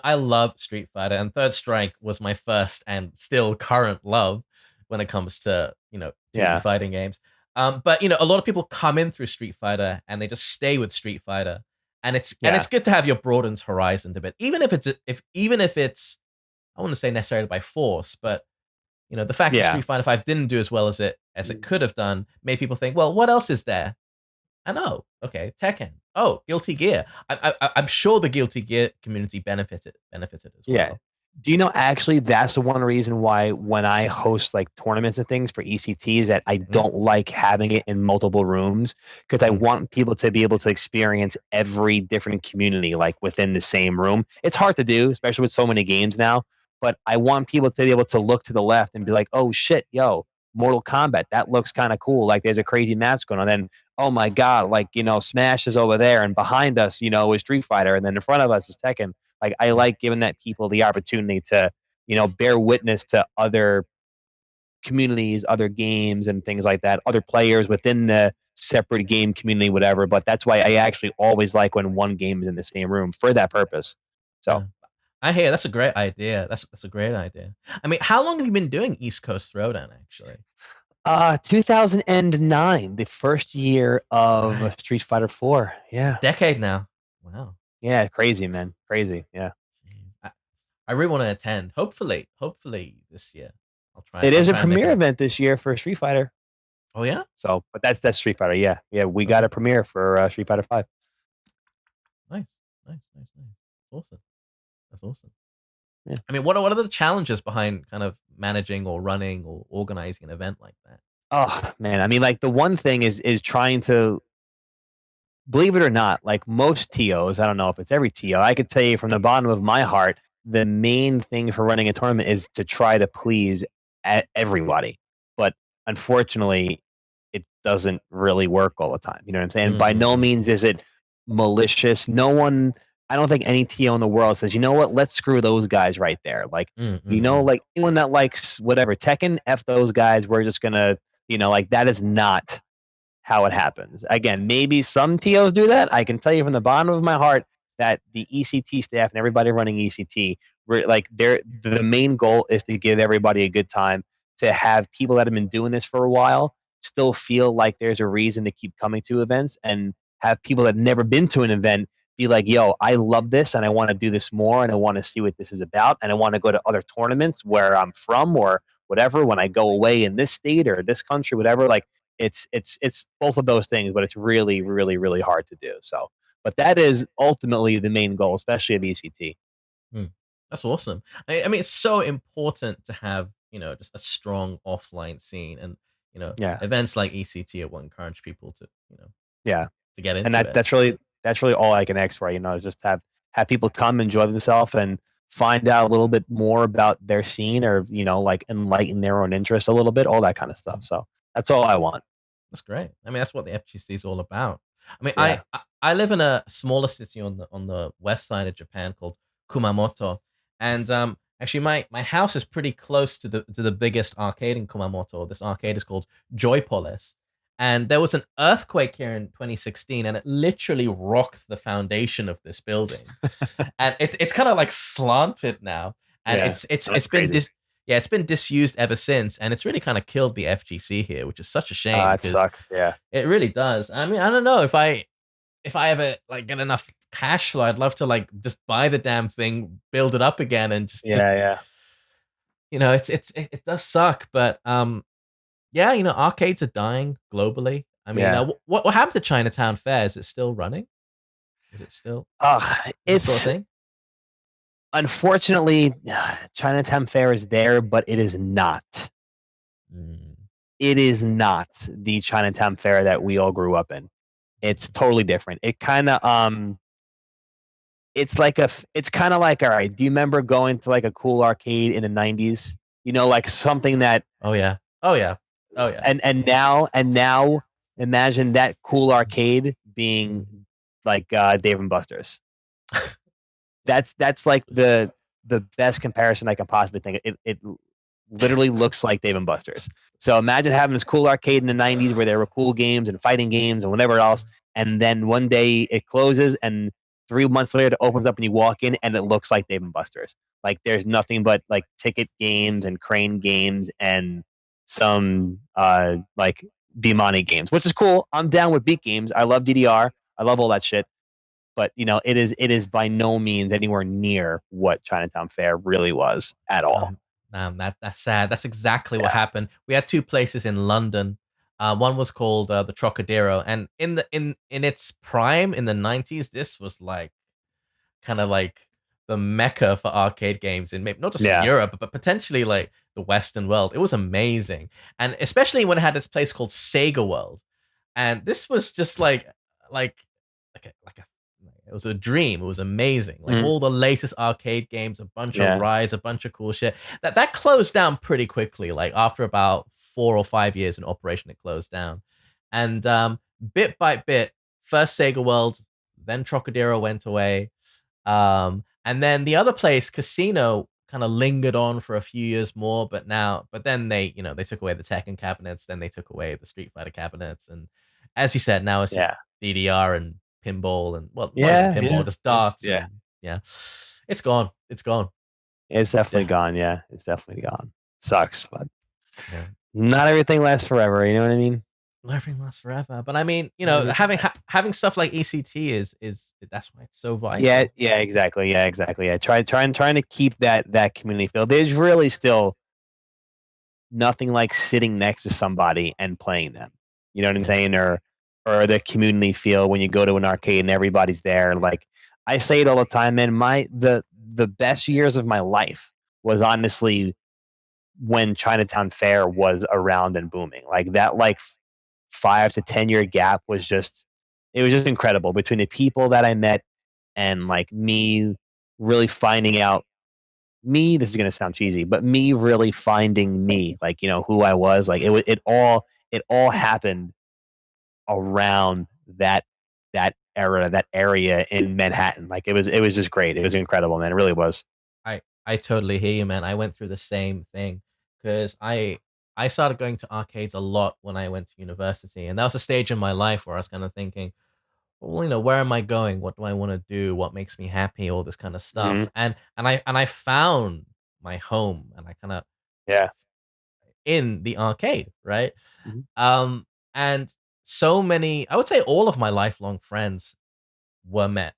I love Street Fighter, and Third Strike was my first and still current love when it comes to 2D Yeah, fighting games. But a lot of people come in through Street Fighter and they just stay with Street Fighter, and it's yeah, good to have your broadened horizon a bit, even if it's I wouldn't say necessarily by force, but the fact that yeah. Street Fighter 5 didn't do as well as it could have done made people think, well, what else is there? I know. Okay, Tekken. Oh, Guilty Gear. I'm sure the Guilty Gear community benefited as Yeah. well. Do you know, actually, that's the one reason why when I host like tournaments and things for ECT, is that I Mm, don't like having it in multiple rooms, because I mm, want people to be able to experience every different community like within the same room. It's hard to do, especially with so many games now, but I want people to be able to look to the left and be like, "Oh shit, yo, Mortal Kombat, that looks kind of cool. Like there's a crazy match going on." Then, "Oh my god, like, Smash is over there, and behind us, is Street Fighter, and then in front of us is Tekken." Like, I mm, like giving that people the opportunity to, bear witness to other communities, other games, and things like that, other players within the separate game community, whatever. But that's why I actually always like when one game is in the same room for that purpose. So, yeah. I hear that's a great idea. That's a great idea. I mean, how long have you been doing East Coast Throwdown actually? 2009, the first year of Right. Street Fighter 4. A Yeah. decade now. Wow. Yeah. Crazy, man. Crazy. Yeah. Jeez. I really want to attend. Hopefully this year. It I'll is a try and make premiere it. event this year for Street Fighter. Oh yeah? So, but that's Street Fighter. Yeah. Yeah. We got Okay. a premiere for Street Fighter 5. Nice. Nice. Awesome. That's awesome. Yeah. I mean, what are the challenges behind kind of managing or running or organizing an event like that? Oh man, I mean, like, the one thing is trying to, believe it or not, like most TOs, I don't know if it's every TO, I could tell you from the bottom of my heart, the main thing for running a tournament is to try to please everybody. But unfortunately, it doesn't really work all the time. You know what I'm saying? By no Mm-mm-mm. means is it malicious. No one, I don't think any TO in the world says, you know what, let's screw those guys right there. Like, Mm-mm-mm. like anyone that likes whatever Tekken, F those guys, we're just gonna, like, that is not how it happens. Again, maybe some TOs do that. I can tell you from the bottom of my heart that the ECT staff and everybody running ECT, like, the main goal is to give everybody a good time, to have people that have been doing this for a while still feel like there's a reason to keep coming to events, and have people that have never been to an event be like, "Yo, I love this and I want to do this more, and I want to see what this is about, and I want to go to other tournaments where I'm from, or whatever, when I go away in this state or this country, whatever." Like, it's both of those things, but it's really, really, really hard to do. So, but that is ultimately the main goal, especially of ECT. Mm. That's awesome. I mean, it's so important to have, just a strong offline scene and, Yeah, events like ECT will encourage people to, yeah, to get and into that it. that's really all I can ask for. Just have people come enjoy themselves and find out a little bit more about their scene, or like, enlighten their own interest a little bit, all that kind of stuff. Mm. So that's all I want. That's great. I mean, that's what the FGC is all about. I mean, Yeah. I live in a smaller city on the west side of Japan called Kumamoto, and actually my house is pretty close to the biggest arcade in Kumamoto. This arcade is called Joypolis, and there was an earthquake here in 2016, and it literally rocked the foundation of this building, and it's kind of like slanted now, and Yeah, it's that's been crazy. dis yeah, it's been disused ever since, and it's really kind of killed the FGC here, which is such a shame It because sucks. Yeah. it really does. I mean, I don't know if I ever like get enough cash flow, I'd love to like just buy the damn thing, build it up again, and just Yeah. Yeah. it does suck, but yeah, arcades are dying globally. I mean, Yeah. what happened to Chinatown Fair? Is it still running? Is it still is it still a It's thing? unfortunately, Chinatown Fair is there, but it is not. Mm, It is not the Chinatown Fair that we all grew up in. It's totally different. It kind of it's like it's kind of like, all right, do you remember going to like a cool arcade in the 90s? Like something that, oh yeah, oh yeah, oh yeah. and now imagine that cool arcade being like Dave and Buster's. That's like the best comparison I can possibly think. It literally looks like Dave and Buster's. So imagine having this cool arcade in the '90s where there were cool games and fighting games and whatever else, and then one day it closes, and 3 months later it opens up and you walk in and it looks like Dave and Buster's. Like there's nothing but like ticket games and crane games and some like B-Money games, which is cool. I'm down with beat games. I love DDR. I love all that shit. But it is by no means anywhere near what Chinatown Fair really was at all. That's sad. That's exactly what Yeah. happened. We had two places in London. One was called the Trocadero, and in its prime in the '90s, this was like kind of like the mecca for arcade games in maybe not just Yeah. Europe, but potentially like the Western world. It was amazing, and especially when it had this place called Sega World, and this was just like like a it was a dream. It was amazing. Like Mhm. all the latest arcade games, a bunch of Yeah. rides, a bunch of cool shit. That closed down pretty quickly. Like after about 4 or 5 years in operation, it closed down. And bit by bit, first Sega World, then Trocadero went away. And then the other place, Casino, kind of lingered on for a few years more, but then they took away the Tekken cabinets, then they took away the Street Fighter cabinets, and as you said, now it's just Yeah. DDR and pinball, and well, not even Yeah. pinball, Yeah. just Yeah. darts, Yeah. and yeah, it's gone, it's gone. It's definitely Yeah, gone. Yeah. It's definitely gone. Sucks, but yeah. not everything lasts forever. You know what I mean? Everything lasts forever, but I mean, Not everything having stuff like ECT is that's why it's so Yeah, vital. yeah, exactly. Yeah, exactly. Yeah. Trying to keep that community feel. There's really still nothing like sitting next to somebody and playing them. You know what I'm Yeah, saying? Or the community feel when you go to an arcade and everybody's there. Like I say it all the time, man. The best years of my life was honestly when Chinatown Fair was around and booming. Like that 5 to 10 year gap was just it was just incredible between the people that I met and like me really finding out this is going to sound cheesy, but me really finding me, like, who I was, like it all happened around that area in Manhattan. Like it was just great. It was incredible, man. It really was. I totally hear you, man. I went through the same thing because I started going to arcades a lot when I went to university, and that was a stage in my life where I was kind of thinking, well, where am I going? What do I want to do? What makes me happy? All this kind of stuff, Hmm. and I found my home, and I kind of Yeah. in the arcade, right? Hmm. Um, and so many, I would say, all of my lifelong friends were met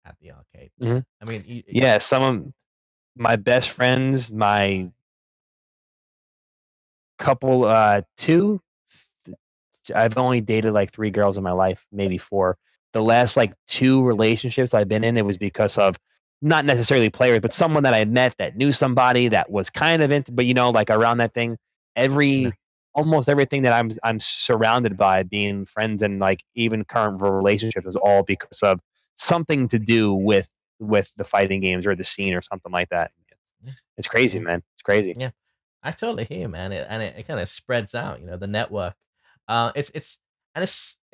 at the arcade. Hmm. I mean, Yeah. Some of my best friends, my couple, two I've only dated like 3 girls in my life, maybe 4. The last, like, 2 relationships I've been in, it was because of not necessarily players, but someone that I met that knew somebody that was kind of into but, like, around that thing. yeah, Every almost everything that I'm surrounded by being friends and, like, even current relationships is all because of something to do with the fighting games or the scene or something like that. yeah, It's crazy, yeah. man. It's crazy. Yeah, I totally hear you, man. It kind of spreads out, the network. It's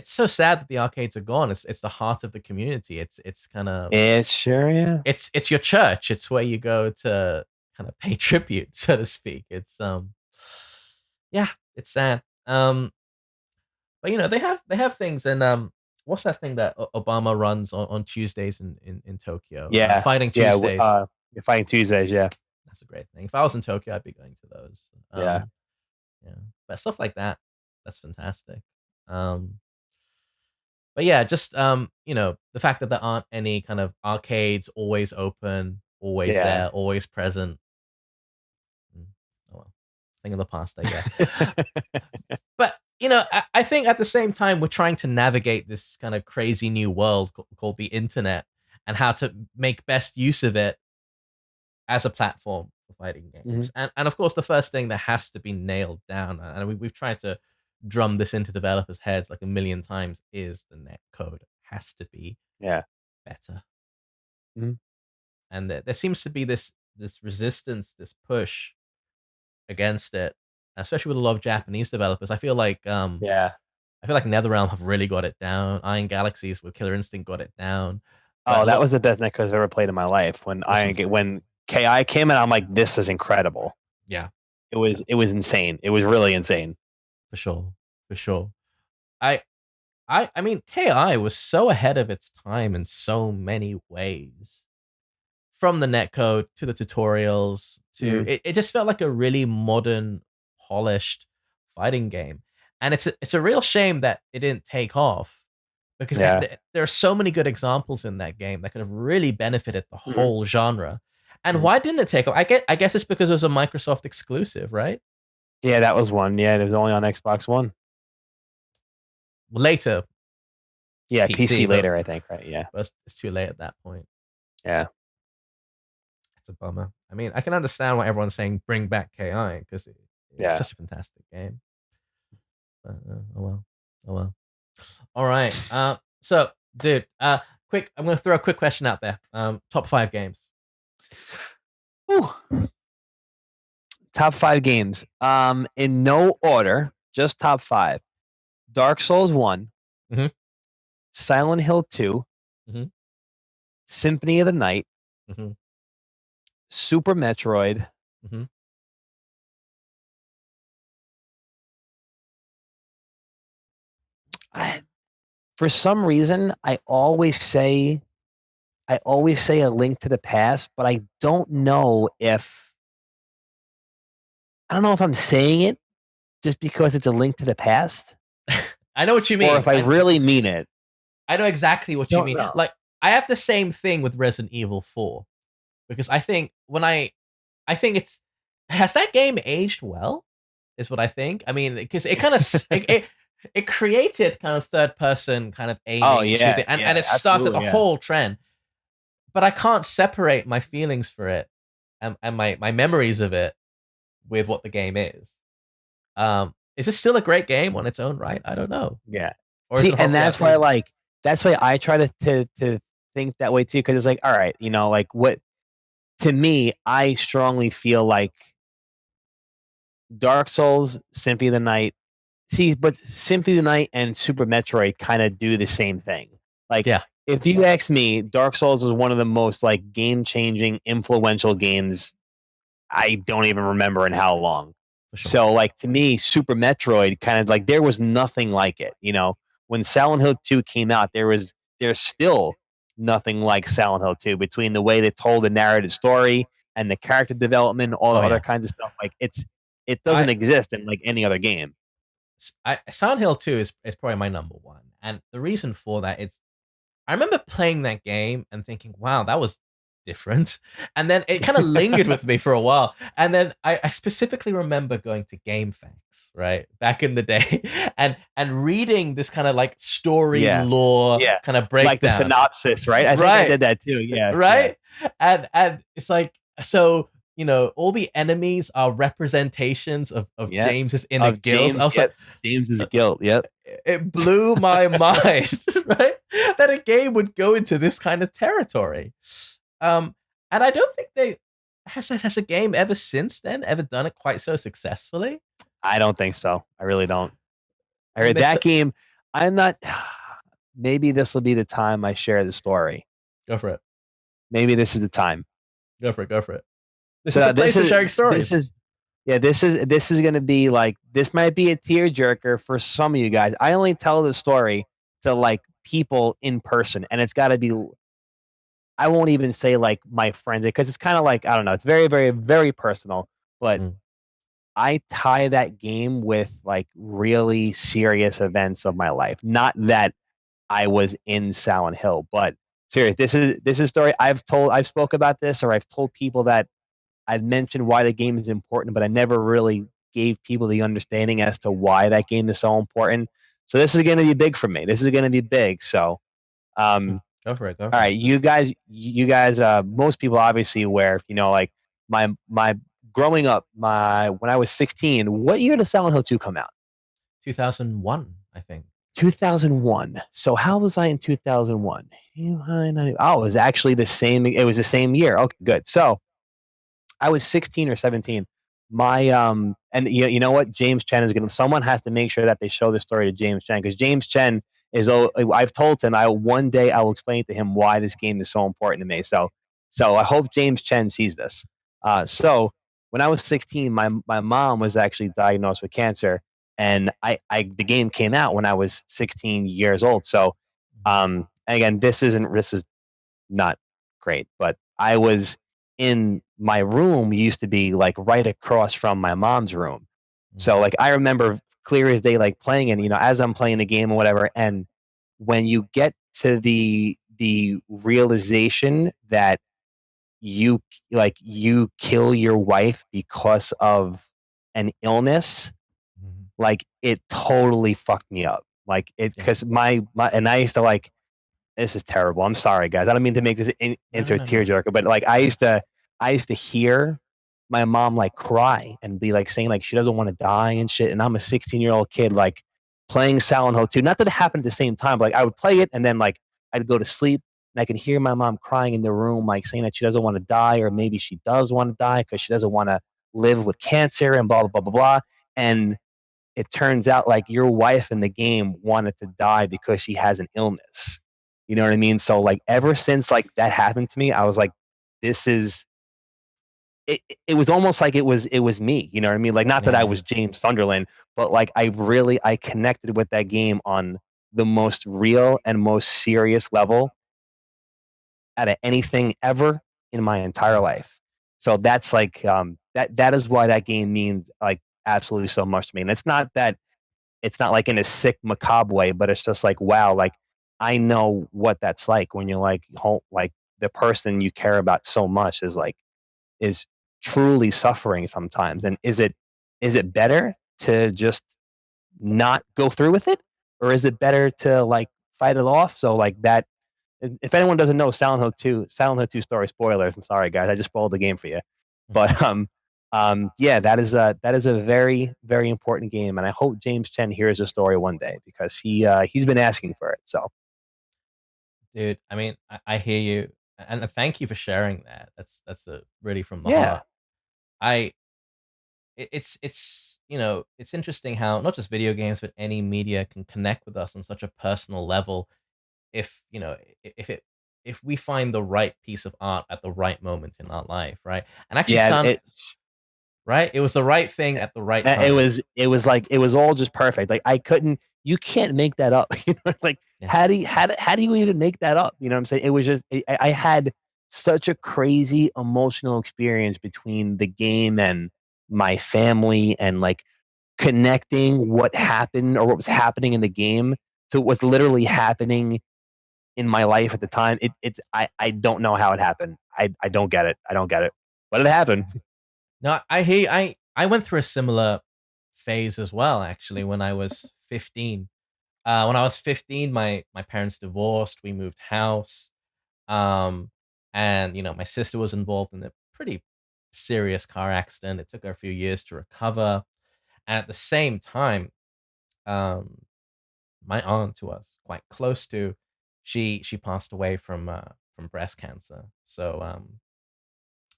so sad that the arcades are gone. It's the heart of the community. It's kind of It's sure, yeah. it's your church. It's where you go to kind of pay tribute, so to speak. Yeah, it's sad. But they have things, and what's that thing that Obama runs on Tuesdays in Tokyo? Yeah. Fighting Yeah, Tuesdays. Fighting Tuesdays, yeah. That's a great thing. If I was in Tokyo, I'd be going to those. Yeah. Yeah, but stuff like that, that's fantastic. Um, but yeah, just the fact that there aren't any kind of arcades always open, always Yeah. there, always present. Mm, oh well, thing of the past, I guess. But I think at the same time we're trying to navigate this kind of crazy new world called the internet, and how to make best use of it as a platform for fighting Mhm. games. And of course, the first thing that has to be nailed down, and we've tried to drum this into developers' heads like a million times, is the net code has to be Yeah. better. Mhm. And there seems to be this resistance, this push against it, especially with a lot of Japanese developers. I feel like Yeah. I feel like NetherRealm have really got it down. Iron Galaxies with Killer Instinct got it down. But Oh, that look, was the best netcode I've ever played in my life. this one's great. When KI came in, I'm like, this is incredible. Yeah, It was insane. It was really insane. for sure, for sure. I I mean, KI was so ahead of its time in so many ways. From the netcode to the tutorials to Mm, it just felt like a really modern, polished fighting game. And it's a real shame that it didn't take off because yeah. there are so many good examples in that game that could have really benefited the Mhm, whole genre. And mhm. why didn't it take off? I guess it's because it was a Microsoft exclusive, right? Yeah, that was one. Yeah, it was only on Xbox One. Later Yeah, PC, PC but later, I think. Right? Yeah, it's too late at that point. yeah, It's a bummer. I mean, I can understand why everyone's saying bring back KI because it's yeah. such a fantastic game. But, oh well, oh well. All right. So, dude, quick. I'm gonna throw a quick question out there. Top 5 games. Whew. Top 5 games. In no order, just top 5. Dark Souls 1, Mm-hmm. Silent Hill 2, Mm-hmm. Symphony of the Night, Mm-hmm. Super Metroid. Mm-hmm. I, for some reason, I always say A Link to the Past, but I don't know if I'm saying it just because it's a link to the past I know what you or mean. if I really mean it. I know exactly what you Don't mean. know. Like, I have the same thing with Resident Evil 4 because I think it's has that game aged well? Is what I think. I mean, because it kind of it created kind of third person kind of Oh aiming yeah, shooting, and yeah, it started a absolutely, yeah. whole trend. But I can't separate my feelings for it and my memories of it with what the game is this still a great game on its own right? I don't know. Yeah. Or is See, it and horribly outdated? that's why I try to think that way too, because it's like, all right, like what to me, I strongly feel like Dark Souls, Symphony of the Night. See, but Symphony of the Night and Super Metroid kind of do the same thing. Like, Yeah, if you ask me, Dark Souls is one of the most like game changing, influential games I don't even remember in how long. for sure. So, like to me, Super Metroid kind of like there was nothing like it. When Silent Hill 2 came out, there's still nothing like Silent Hill 2 between the way they told the narrative story and the character development, all the Oh other yeah. kinds of stuff. Like it doesn't I exist in like any other game. Silent Hill 2 is probably my number one. And the reason for that is I remember playing that game and thinking, wow, that was different. And then it kind of lingered with me for a while. And then I specifically remember going to GameFAQs, right? Back in the day, and reading this kind of like story Yeah. lore Yeah. kind of Like the breakdown. synopsis, right? I think I Right. did that too. Yeah. Yeah. Right. And it's like so all the enemies are representations of Yeah. James's inner Of guilt. I James. was like, Yep. James's guilt. Yep. it blew my mind, right? That a game would go into this kind of territory. And I don't think they has a game ever since then ever done it quite so successfully. I don't think so. I really don't. I I mean, heard that game. I'm not. Maybe this will be the time I share the story. go for it, Maybe this is the time. go for it, go for it. This is So a place for sharing stories. this is going to be like this might be a tearjerker for some of you guys. I only tell the story to like people in person, and it's got to be. I won't even say like my friends because it's kind of like I don't know. It's very very very personal, but Mm. I tie that game with like really serious events of my life. Not that I was in Silent Hill, but serious. This is a story I've spoke about this, or I've told people that I've mentioned why the game is important, but I never really gave people the understanding as to why that game is so important. So this is going to be big for me. This is going to be big. So, Go for it, go all for it. right, you guys, most people obviously aware, like my growing up, when I was 16, what year did Silent Hill 2 come out? 2001, I think. 2001. So how was I in 2001? Oh, it was actually the same. It was the same year. Okay, good. So I was 16 or 17. and you know what, James Chen is gonna, someone has to make sure that they show this story to James Chen, because James Chen is, I've told him, I one day I will explain to him why this game is so important to me. So I hope James Chen sees this. So when I was 16, my mom was actually diagnosed with cancer, and the game came out when I was 16 years old. So and again, this is not great, but I was in my room used to be like right across from my mom's room. So Mhm. like I remember clear as day, like playing, and as I'm playing the game or whatever, and when you get to the realization that you you kill your wife because of an illness, Mhm. like it totally fucked me up. Like it, Yeah. because my and I used to like, this is terrible. I'm sorry, guys. I don't mean to make this No, no, into a no, no. tearjerker, but like I used to hear my mom like cry and be like saying like she doesn't want to die and shit. And I'm a 16-year-old kid like playing Silent Hill 2. Not that it happened at the same time, but like I would play it and then like I'd go to sleep and I could hear my mom crying in the room, like saying that she doesn't want to die, or maybe she does want to die because she doesn't want to live with cancer and blah blah blah blah blah. And it turns out like your wife in the game wanted to die because she has an illness. You know what I mean? So like ever since like that happened to me, I was like, this is it was almost like it was me. You know what I mean? Like not that I Yeah. was James Sunderland, but like I connected with that game on the most real and most serious level out of anything ever in my entire Mhm. life. So that's like that is why that game means like absolutely so much to me. And it's not like in a sick macabre way, but it's just like, wow, like I know what that's like when you're like like the person you care about so much is truly suffering sometimes. And is it better to just not go through with it, or is it better to like fight it off? So like that, if anyone doesn't know Silent Hill 2 story, spoilers, I'm sorry guys, I just spoiled the game for you. Mhm. But yeah, that is a very very important game, and I hope James Chen hears the story one day, because he's been asking for it. So Dude, I mean, I hear you, and thank you for sharing that. That's a really from the yeah, heart. I it's it's interesting how not just video games but any media can connect with us on such a personal level if if it if we find the right piece of art at the right moment in our life, right? And actually, yeah, son, right? It was the right thing at the right it time. was it was like it was all just perfect. Like I couldn't, you can't make that up. Like Yeah. how do you even make that up? You know what I'm saying? It was just I had such a crazy emotional experience between the game and my family, and like connecting what happened or what was happening in the game to what was literally happening in my life at the time. I don't know how it happened. I don't get it. I don't get it. But it happened. No, I hear. I went through a similar phase as well. Actually, when I was 15. When I was 15, my parents divorced. We moved house. Um, and my sister was involved in a pretty serious car accident. It took her a few years to recover. And at the same time, um, my aunt, who I was quite close to, she passed away from breast cancer. So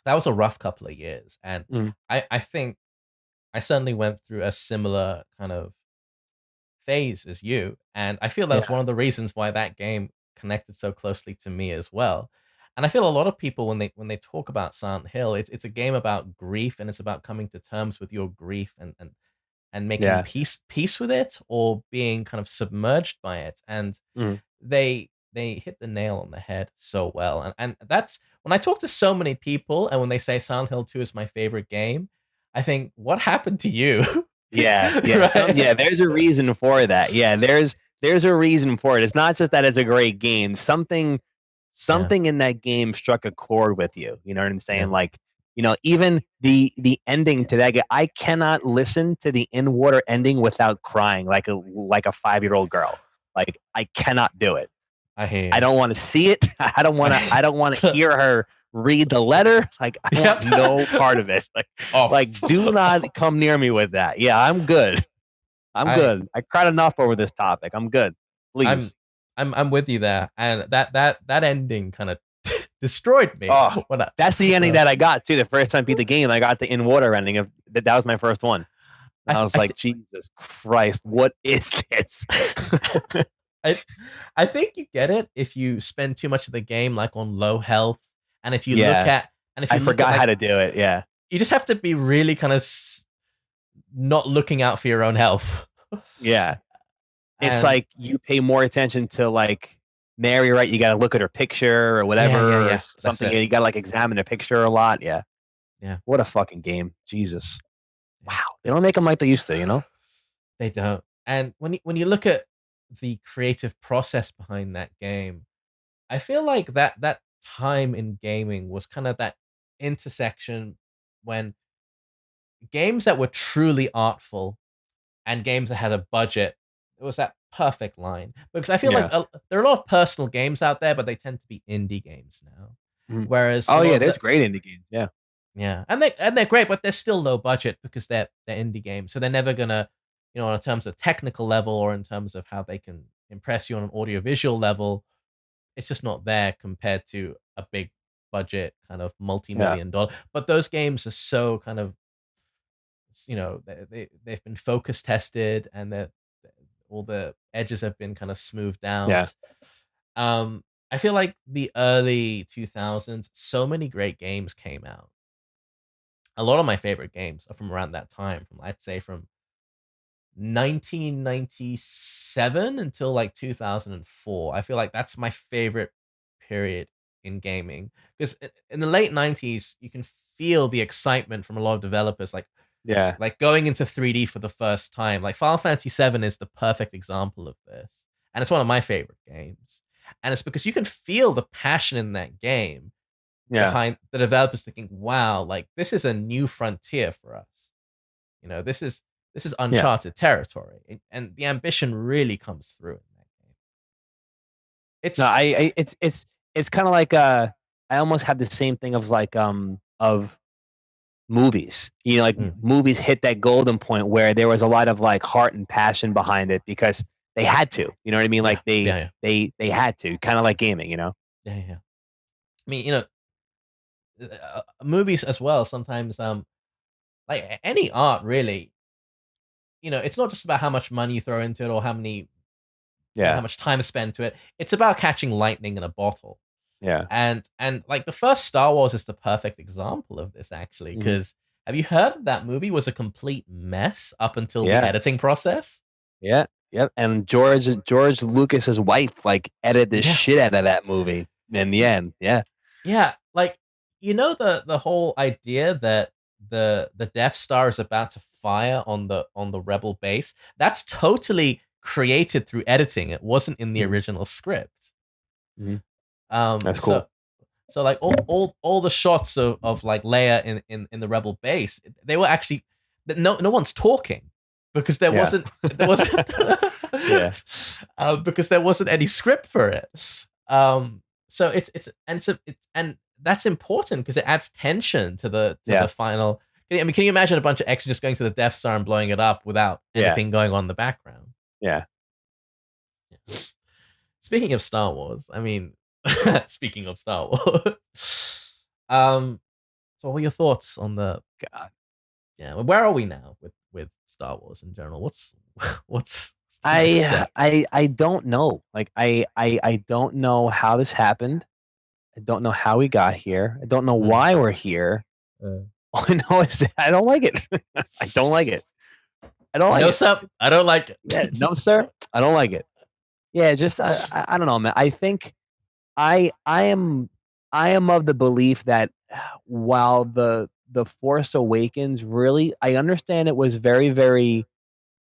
that was a rough couple of years, and Mm, I think I certainly went through a similar kind of phase as you, and I feel that's yeah. one of the reasons why that game connected so closely to me as well. And I feel a lot of people when they talk about Silent Hill, it's a game about grief, and it's about coming to terms with your grief and making Yeah. peace with it, or being kind of submerged by it. And Mm. they hit the nail on the head so well. And that's when I talk to so many people, and when they say Silent Hill 2 is my favorite game, I think, what happened to you? Yeah, yeah, Right? there's a reason for that. Yeah, there's a reason for it. It's not just that it's a great game. Something Yeah, something in that game struck a chord with you. You know what I'm saying? yeah. Like, even the ending to that game, I cannot listen to the in water ending without crying like a 5-year-old girl. Like I cannot do it. I hear I you. don't want to see it. I don't want to hear her read the letter. Like I want Yep. no part of it. Like Oh, like do not come near me with that. Yeah, I'm good. I'm I good. I cried enough over this topic. I'm good. I'm Please. I'm with you there, and that ending kind of destroyed me. Oh, When I, that's the ending uh, that I got too. The first time I beat the game, I got the in water ending of that. That was my first one. And I, I th- was I, like, th- Jesus Christ, what is this? I, I think you get it if you spend too much of the game like on low health, and if you look Yeah, at and if I you look at forgot how like to do it. Yeah, you just have to be really kind of not looking out for your own health. yeah. It's And like you pay more attention to like Mary, right? You got to look at her picture or whatever or that's something. it. You got to like examine her picture a lot. Yeah. Yeah, What a fucking game. Jesus. yeah. Wow. They don't make them like they used to, you know? They don't. And when you look at the creative process behind that game, I feel like that time in gaming was kind of that intersection when games that were truly artful and games that had a budget. It was that perfect line because I feel like Yeah. there are a lot of personal games out there, but they tend to be indie games now. Mhm. Whereas a Oh, lot yeah. of There's the great indie games. Yeah. yeah, and they're great, but they're still low budget because they're indie games, so they're never gonna, in terms of technical level or in terms of how they can impress you on an audio visual level, it's just not there compared to a big budget kind of Yeah. multi-million dollar. But those games are so kind of they've been focus tested and all the edges have been kind of smoothed Yeah. out. I feel like the early 2000s, so many great games came out. A lot of my favorite games are from around that time, from I'd say from 1997 until like 2004. I feel like that's my favorite period in gaming because in the late 90s you can feel the excitement from a lot of developers Yeah. like going into 3D for the first time. Like Final Fantasy 7 is the perfect example of this. And it's one of my favorite games. And it's because you can feel the passion in that game Yeah. behind the developers thinking, "Wow, like this is a new frontier for us. This is Yeah. uncharted territory." And the ambition really comes through in that game. No, It's it's kind of like I almost have the same thing of like of movies. You know, like mm, movies hit that golden point where there was a lot of like heart and passion behind it because they had to. You know what I mean? yeah, Like they yeah, yeah, they had to, kind of like gaming. You know? yeah, yeah. I mean, movies as well sometimes like any art really, it's not just about how much money you throw into it or how Yeah. much time is spent to it. It's about catching lightning in a bottle. Yeah. And like the first Star Wars is the perfect example of this actually Mhm. cuz have you heard that movie was a complete mess up until the Yeah. editing process? Yeah. Yep. And George Lucas's wife like edited the Yeah. shit out of that movie in the end. Yeah. Yeah, like the whole idea that the Death Star is about to fire on the rebel base. That's totally created through editing. It wasn't in the Mhm. original script. Mhm. Um That's so cool. so like all the shots of like Leia in the rebel base, they were actually no one's talking because Yeah. there wasn't Yeah. because there wasn't any script for it. So and that's important because it adds tension to Yeah. the final. I mean, can you imagine a bunch of extras just going to the Death Star and blowing it up without Yeah. anything going on in the background? Yeah. Speaking of Star Wars, I mean, speaking of Star Wars, um, so what are your thoughts on the God. yeah? Where are we now with Star Wars in general? What's the next step? I don't know. Like I don't know how this happened. I don't know how we got here. I don't know Mm. why we're here. Uh, All I know is that I don't like it. I don't like it. I don't like no, it. sup? I don't like Yeah, it. no, sir. I don't like it. Yeah, just I don't know, man. I think I I am I am of the belief that while the Force Awakens really, I understand it was very very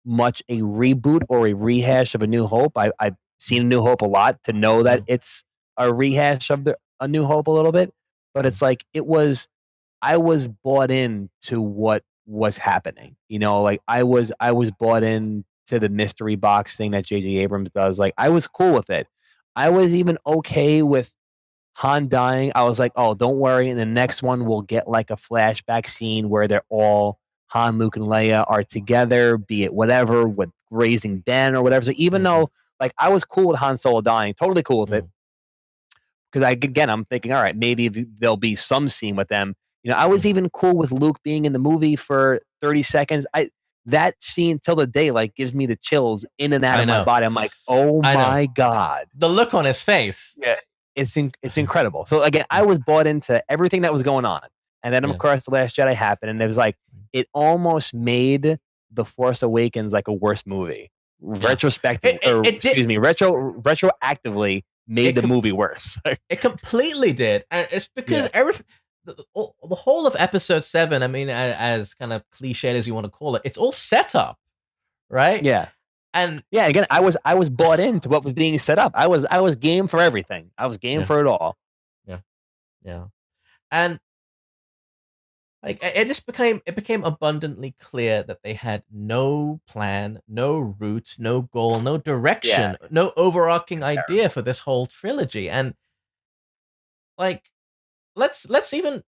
much a reboot or a rehash of A New Hope. I've seen A New Hope a lot to know that Mhm, it's a rehash of the A New Hope a little bit, but mhm, it's like it was I was bought in to what was happening. You know, like I was bought in to the mystery box thing that J.J. Abrams does. Like I was cool with it. I was even okay with Han dying. I was like, "Oh, don't worry. In the next one, we'll get like a flashback scene where they're all Han, Luke, and Leia are together, be it whatever with raising Ben or whatever." So even mhm, though like I was cool with Han Solo dying, totally cool with it. mhm, because I'm thinking, all right, maybe there'll be some scene with them. I was even cool with Luke being in the movie for 30 seconds. That scene till the day like gives me the chills in and out I of my know. body. I'm like, oh I know. my God. The look on his face. Yeah. It's incredible. So again, I was bought into everything that was going on. And then of Yeah. course the Last Jedi happened, and it was like it almost made The Force Awakens like a worse movie. Yeah. Retrospective, or It did. excuse me, retroactively made It the movie worse. It completely did, and it's because Yeah. everything, the whole of episode 7. I mean, as kind of cliched as you want to call it, it's all set up, right? Yeah. And Yeah, again, I was bought into what was being set up. I was game for everything. I was game yeah, for it all. yeah, yeah, and like it became abundantly clear that they had no plan, no route, no goal, no Yeah. direction, no overarching idea for this whole trilogy, and like let's even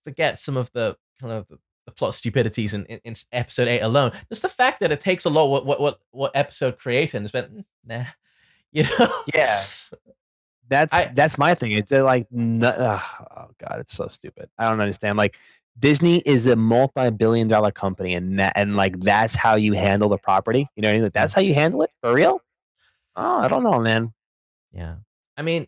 forget some of the kind of the plot stupidities in episode 8 alone. Just the fact that it takes a lot what episode created and just went, nah, you know. Yeah. That's I that's my thing. It's like oh God, it's so stupid. I don't understand. Like Disney is a multi-billion-dollar company, and like that's how you handle the property. You know what I mean? Like, yeah, that's how you handle it for real? Oh, I don't know, man. yeah. I mean,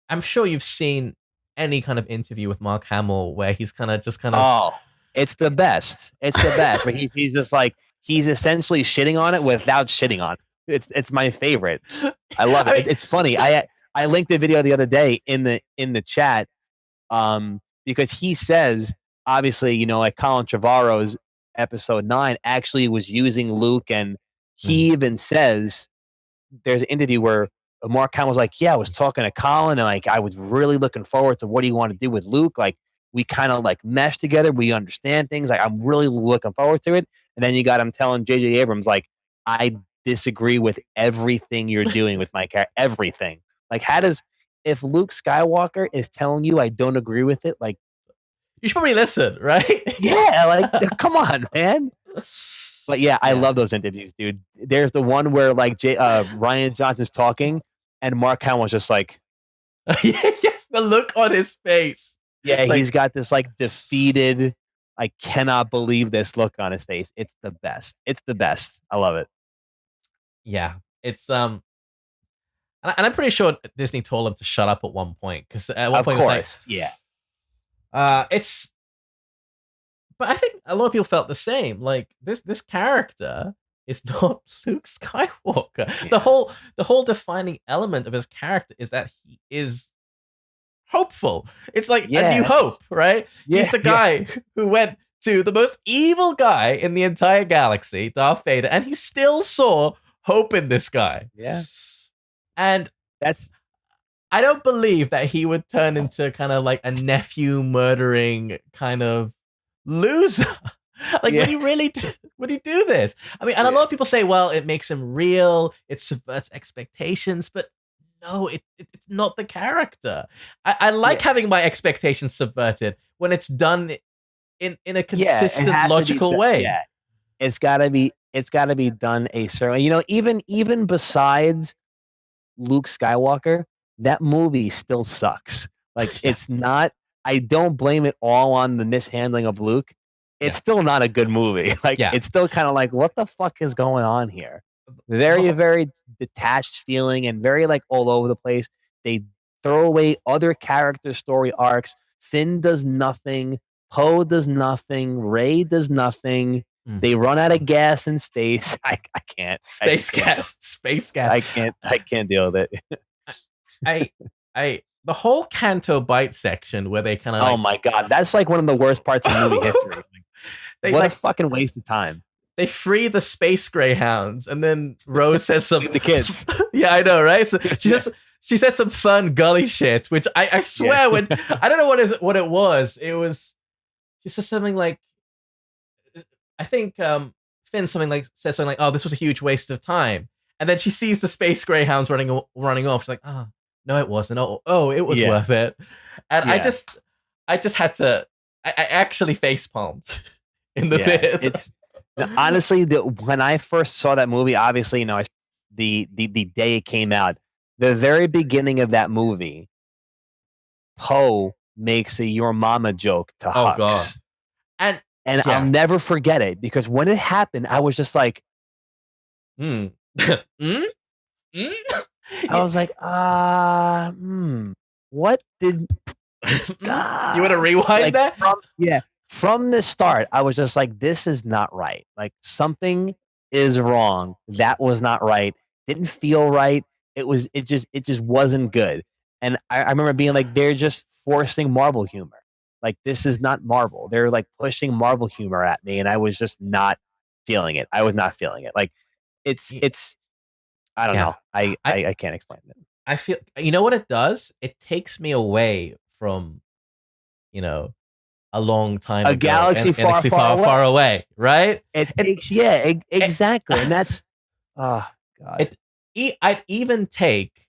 I'm sure you've seen any kind of interview with Mark Hamill where he's kind of Oh, it's the best. It's the best. But he's just like he's essentially shitting on it without shitting on it. It's my favorite. I love I it. mean, It's funny. I linked a video the other day in the chat, because he says obviously, like Colin Trevorrow's episode 9 actually was using Luke, and mm, he even says there's an interview where Mark Hamill was like, "Yeah, I was talking to Colin, and like I was really looking forward to what do you want to do with Luke. Like we kind of like mesh together. We understand things. Like I'm really looking forward to it." And then you got him telling J.J. Abrams like, "I disagree with everything you're doing with my character. Everything. Like how does if Luke Skywalker is telling you I don't agree with it, like you should probably listen, right? yeah, like come on, man." But yeah, I Yeah. love those interviews, dude. There's the one where like Ryan Johnson's talking, and Mark Hamill's just like, Yes, the look on his face. yeah, It's he's like, got this like defeated, I cannot believe this look on his face. It's the best. It's the best. I love it. yeah, it's and I'm pretty sure Disney told him to shut up at one point because at one Of point it was like, course, yeah, it's. But I think a lot of people felt the same. Like this character is not Luke Skywalker. The yeah, whole defining element of his character is that he is hopeful. It's like a new yeah, hope, right? yeah, He's the yeah, guy who went to the most evil guy in the entire galaxy, Darth Vader, and he still saw hope in this guy. yeah. And That's I don't believe that he would turn into kind of like a nephew murdering kind of loser. Like, yeah, would he do this? I mean, and a yeah, lot of people say, well, it makes him real, it subverts expectations, but no, it's not the character. I like yeah, having my expectations subverted when it's done in a yeah. It consistent, has to be. logical way. Yeah, it's gotta be done a certain. Even besides Luke Skywalker, that movie still sucks. Like Yeah, it's not. I don't blame it all on the mishandling of Luke. It's yeah, still not a good movie. Like yeah. it's still kind of like what the fuck is going on here? The Very whole- very detached feeling and very like all over the place. They throw away other character story arcs. Finn does nothing. Poe does nothing. Ray does nothing. Mm. They run out of gas in space. I can't. I Space just can't. gas, space gas. I can't deal with it. I, the whole Canto Bite section where they kind of Oh like my god, that's like one of the worst parts of movie history. Like, they what a like fucking waste of time. they free the space greyhounds, and then Rose says some Leave the kids. yeah, I know, right? So Yeah. she says some fun gully shit, which I swear Yeah. when I don't know what it was. It was she says something like I think Finn says something like, "Oh, this was a huge waste of time," and then she sees the space greyhounds running off. She's like, "Oh, no, it wasn't. Oh, it was Yeah. worth it." And Yeah. I just had to. I actually face palmed in the Yeah. theater. It's honestly when I first saw that movie, obviously, the day it came out, the very beginning of that movie, Poe makes a "your mama" joke to Oh god. Hux, And and I'll yeah. never forget it because when it happened, I was just like, Mm. Mm? Mm? I was like, what did Mm? You want to God, rewind like there? from the start, I was just like, this is not right. Like something is wrong. That was not right. Didn't feel right. It just wasn't good. And I remember being like, they're just forcing Marvel humor. Like this is not Marvel. They're like pushing Marvel humor at me, and I was just not feeling it. I was not feeling it. Like Y- it's I don't Yeah. know. I I I, I can't explain it. I feel, you know what it does? It takes me away from, you know, a long time A ago galaxy and far, galaxy far far, away. far away, right? It It takes yeah, it exactly, and that's oh god. it I'd even take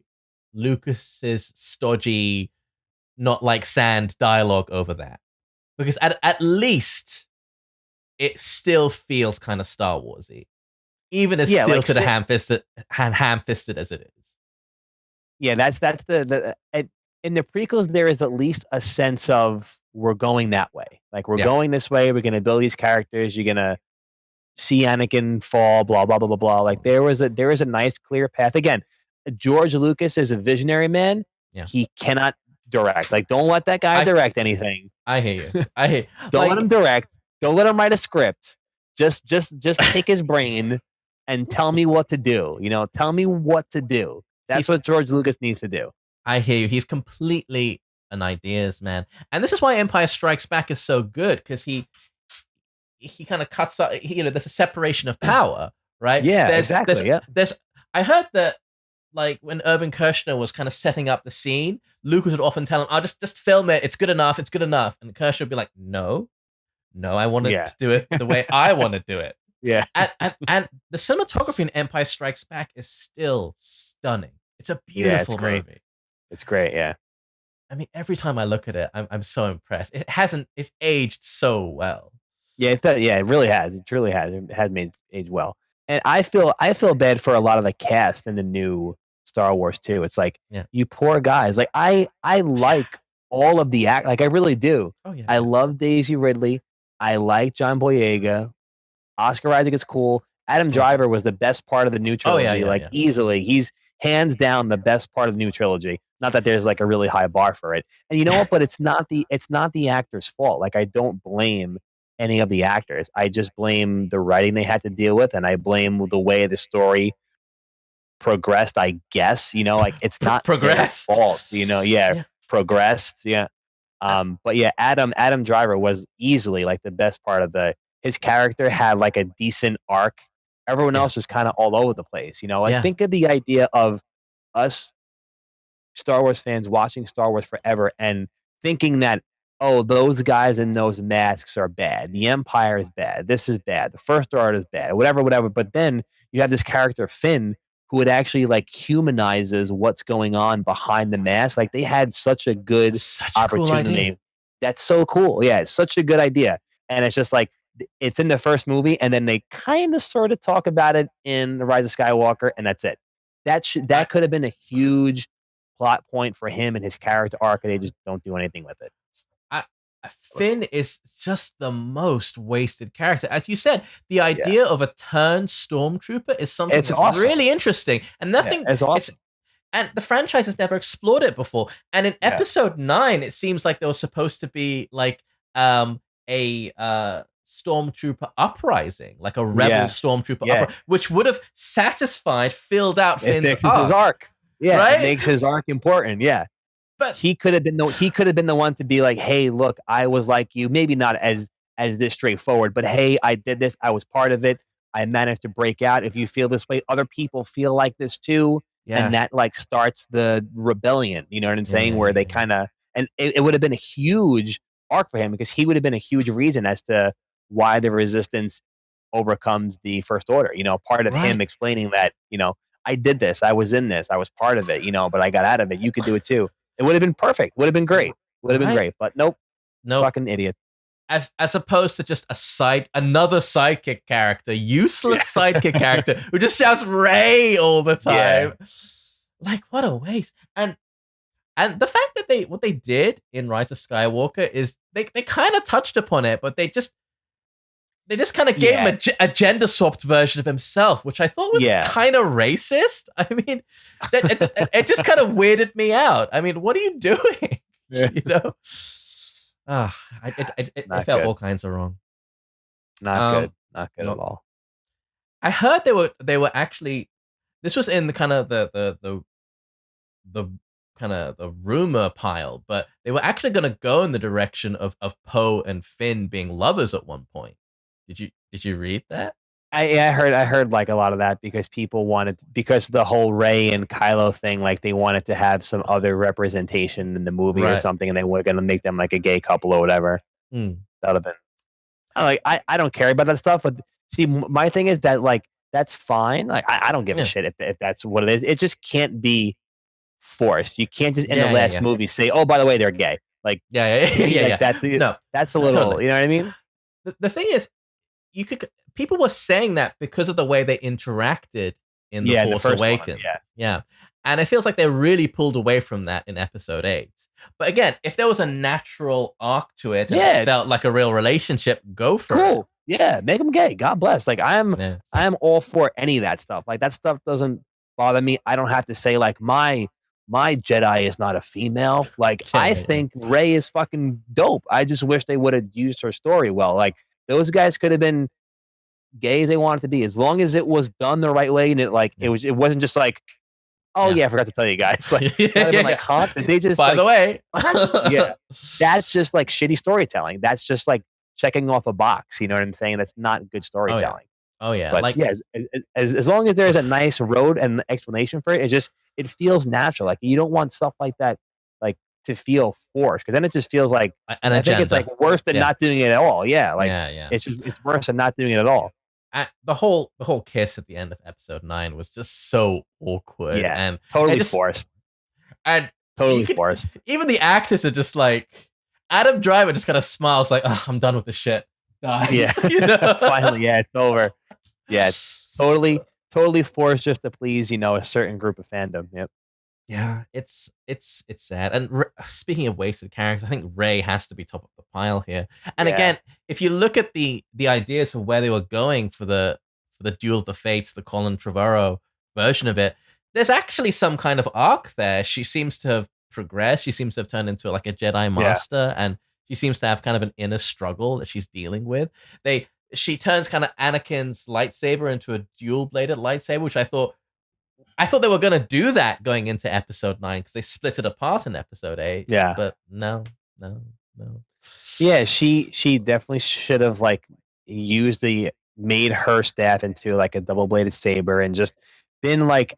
Lucas's stodgy, not like sand dialogue over that. Because at least it still feels kind of Star Warsy. Even as Yeah, steel like to the ham fisted as it is. yeah, that's the in the prequels there is at least a sense of we're going that way. Like we're Yeah. going this way, we're gonna build these characters, you're gonna see Anakin fall, blah blah blah blah blah. Like there is a nice clear path. Again, George Lucas is a visionary man. Yeah. He cannot direct. Like don't let that guy I direct anything. I hear you. I hear Don't let him like direct. Don't let him write a script. Just take his brain and tell me what to do. Tell me what to do. That's he's what George Lucas needs to do. I hear you. He's completely an ideas man. And this is why Empire Strikes Back is so good, because he kind of cuts out, there's a separation of power, right? Yeah, There's exactly. Yeah. there's I heard that, like, when Irvin Kershner was kind of setting up the scene, Lucas would often tell him, "Oh, just film it. It's good enough. It's good enough." And Kershner would be like, "No, no, I want Yeah. to do it the way I want to do it." Yeah. And the cinematography in Empire Strikes Back is still stunning. It's a Yeah, it's beautiful great. movie. It's great. Yeah. I mean, every time I look at it, I'm so impressed. It's aged so well. Yeah, it really has. It truly has. It has made age well. And I feel bad for a lot of the cast in the new Star Wars too. It's like Yeah. you poor guys. Like I like all of the act. Like I really do. Oh yeah. I love Daisy Ridley. I like John Boyega. Oscar Isaac is cool. Adam Yeah. Driver was the best part of the new Oh yeah, trilogy, yeah, like yeah. easily. He's hands down the best part of the new trilogy. Not that there's like a really high bar for it. And you know what? But it's not the actor's fault. Like I don't blame any of the actors. I just blame the writing they had to deal with, and I blame the way the story progressed. I guess like it's not their Progressed. fault. Yeah, Yeah. progressed. Yeah. Uh, But yeah, Adam Driver was easily like the best part of his character had like a decent arc. Everyone Yeah. else is kind of all over the place. Like Yeah. think of the idea of us Star Wars fans watching Star Wars forever and thinking that, oh, those guys in those masks are bad. The Empire is bad. This is bad. The First Order is bad. Whatever, whatever. But then you have this character Finn who it actually like humanizes what's going on behind the mask. Like they had such a good Such a cool idea. opportunity. That's so cool. Yeah, it's such a good idea. And it's just like it's in the first movie, and then they kind of sort of talk about it in The Rise of Skywalker, and that's it. I, That could have been a huge plot point for him and his character arc, and they just don't do anything with it. I, Finn is just the most wasted character. As you said, the Yeah. idea of a turned stormtrooper is something It's that's awesome. really interesting, and nothing. Yeah, it's awesome. And the franchise has never explored it before. And in Yeah. episode 9, it seems like there was supposed to be like a stormtrooper uprising, like a rebel Yeah. stormtrooper Yeah. which would have filled out It Finn's fixes his arc. Yeah, right? it makes his arc important. Yeah. But He could have been the one to be like, "Hey, look, I was like you, maybe not as this straightforward, but hey, I did this. I was part of it. I managed to break out. If you feel this way, other people feel like this too." yeah, And that like starts the rebellion, you know what I'm saying? yeah, Where they yeah. kind of and it would have been a huge arc for him because he would have been a huge reason as to why the resistance overcomes the first order. Part of him Right. explaining that, I did this, I was in this, I was part of it, but I got out of it. You could do it too. It would have been perfect. Would have been great. Would have been Right. great. But nope. No, Fucking idiot. as opposed to just another sidekick character, useless sidekick character who just shouts Ray all the time. like what a waste. And the fact that what they did in Rise of Skywalker is they kind of touched upon it, but they just kind of gave him Yeah, a gender swapped version of himself, which I thought was yeah. kind of racist. I mean, it just kind of weirded me out. I mean, what are you doing? Yeah. You know, it Not felt good. all kinds of wrong. Not good. Um, Not good at no, all. I heard they were actually, this was in the kind of the kind of the rumor pile, but they were actually going to go in the direction of Poe and Finn being lovers at one point. Did you read that? I heard like a lot of that because people wanted because the whole Rey and Kylo thing, like they wanted to have some other representation in the movie or Right. something, and they were gonna make them like a gay couple or whatever. Mm. That would have been I don't care about that stuff, but see, my thing is that like that's fine. Like I don't give a Yeah. shit if that's what it is. It just can't be forced. You can't just in the Yeah. Yeah. last Yeah. movie say, "Oh, by the way, they're gay." Like Yeah. Yeah. to me, Yeah. like Yeah. No. that's a little, Totally. you know what I mean? The thing is, you could people were saying that because of the way they interacted in The Yeah, in the Force first one, Awakens. yeah. Yeah. And it feels like they really pulled away from that in episode 8. But again, if there was a natural arc to it and it Yeah, felt like a real relationship, go for it. cool. Yeah, make them gay. God bless. Like Yeah. I'm all for any of that stuff. Like that stuff doesn't bother me. I don't have to say like my Jedi is not a female. Like Yeah. I Yeah. Yeah. think Rey is fucking dope. I just wish they would have used her story well. Like those guys could have been gay as they wanted to be, as long as it was done the right way and Yeah. it wasn't just like, oh Yeah. yeah, I forgot to tell you guys. Like Yeah. I'd have been Yeah. like, huh? Did they just By like the way. yeah. That's just like shitty storytelling. That's just like checking off a box. You know what I'm saying? That's not good Oh yeah. storytelling. Oh yeah. But Like yeah, as long as there's a nice road and explanation for it, it feels natural. Like you don't want stuff like that, like to feel forced, because then it just feels like an I think it's like agenda. worse than Yeah. not doing it at all. Yeah, like Yeah. Yeah. it's worse than not doing it at all. The whole kiss at the end of episode 9 was just so awkward, Yeah, and it totally just forced. and you Totally could forced. even the actors are just like Adam Driver just kind of smiles like, oh, I'm done with this shit. Yeah, Dies. You know? finally, yeah, it's over. Yeah, it's totally forced just to please a certain group of fandom. Yep. Yeah, it's sad. And speaking of wasted characters, I think Ray has to be top of the pile here. And Yeah. again, if you look at the ideas for where they were going for the Duel of the Fates, the Colin Trevorrow version of it, there's actually some kind of arc there. She seems to have progressed. She seems to have turned into like a Jedi master, and she seems to have kind of an inner struggle that she's dealing with. She turns kind of Anakin's lightsaber into a dual bladed lightsaber, which I thought they were gonna do that going into episode 9 because they split it apart in episode 8. Yeah. But no, no, no. Yeah, she definitely should have like made her staff into like a double bladed saber and just been like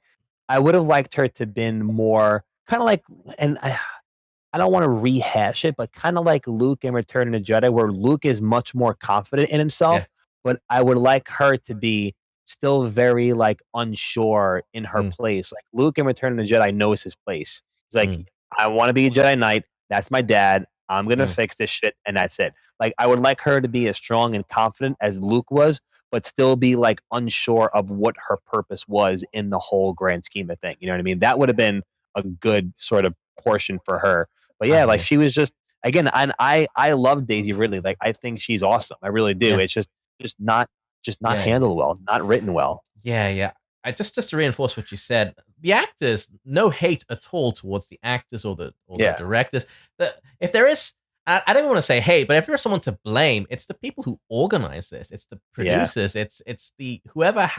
I would have liked her to been more kind of like and I don't want to rehash it, but kind of like Luke in Return of the Jedi, where Luke is much more confident in Yeah. himself, but I would like her to be still very like unsure in her Mm. place. Like Luke in Return of the Jedi knows his place. He's like, Mm. I want to be a Jedi Knight. That's my dad. I'm gonna Mm. fix this shit, and that's it. Like I would like her to be as strong and confident as Luke was, but still be like unsure of what her purpose was in the whole grand scheme of thing. You know what I mean? That would have been a good sort of portion for her. But I yeah, hear like you. she was just again, and I love Daisy Ridley. Like I think she's awesome. I really do. Yeah. It's just not Yeah. handled well, not written well. Yeah, yeah. I just to reinforce what you said, the actors, no hate at all towards the actors or the Yeah. directors. If there is, I don't want to say hate, but if there's someone to blame, it's the people who organize this. It's the producers. It's the whoever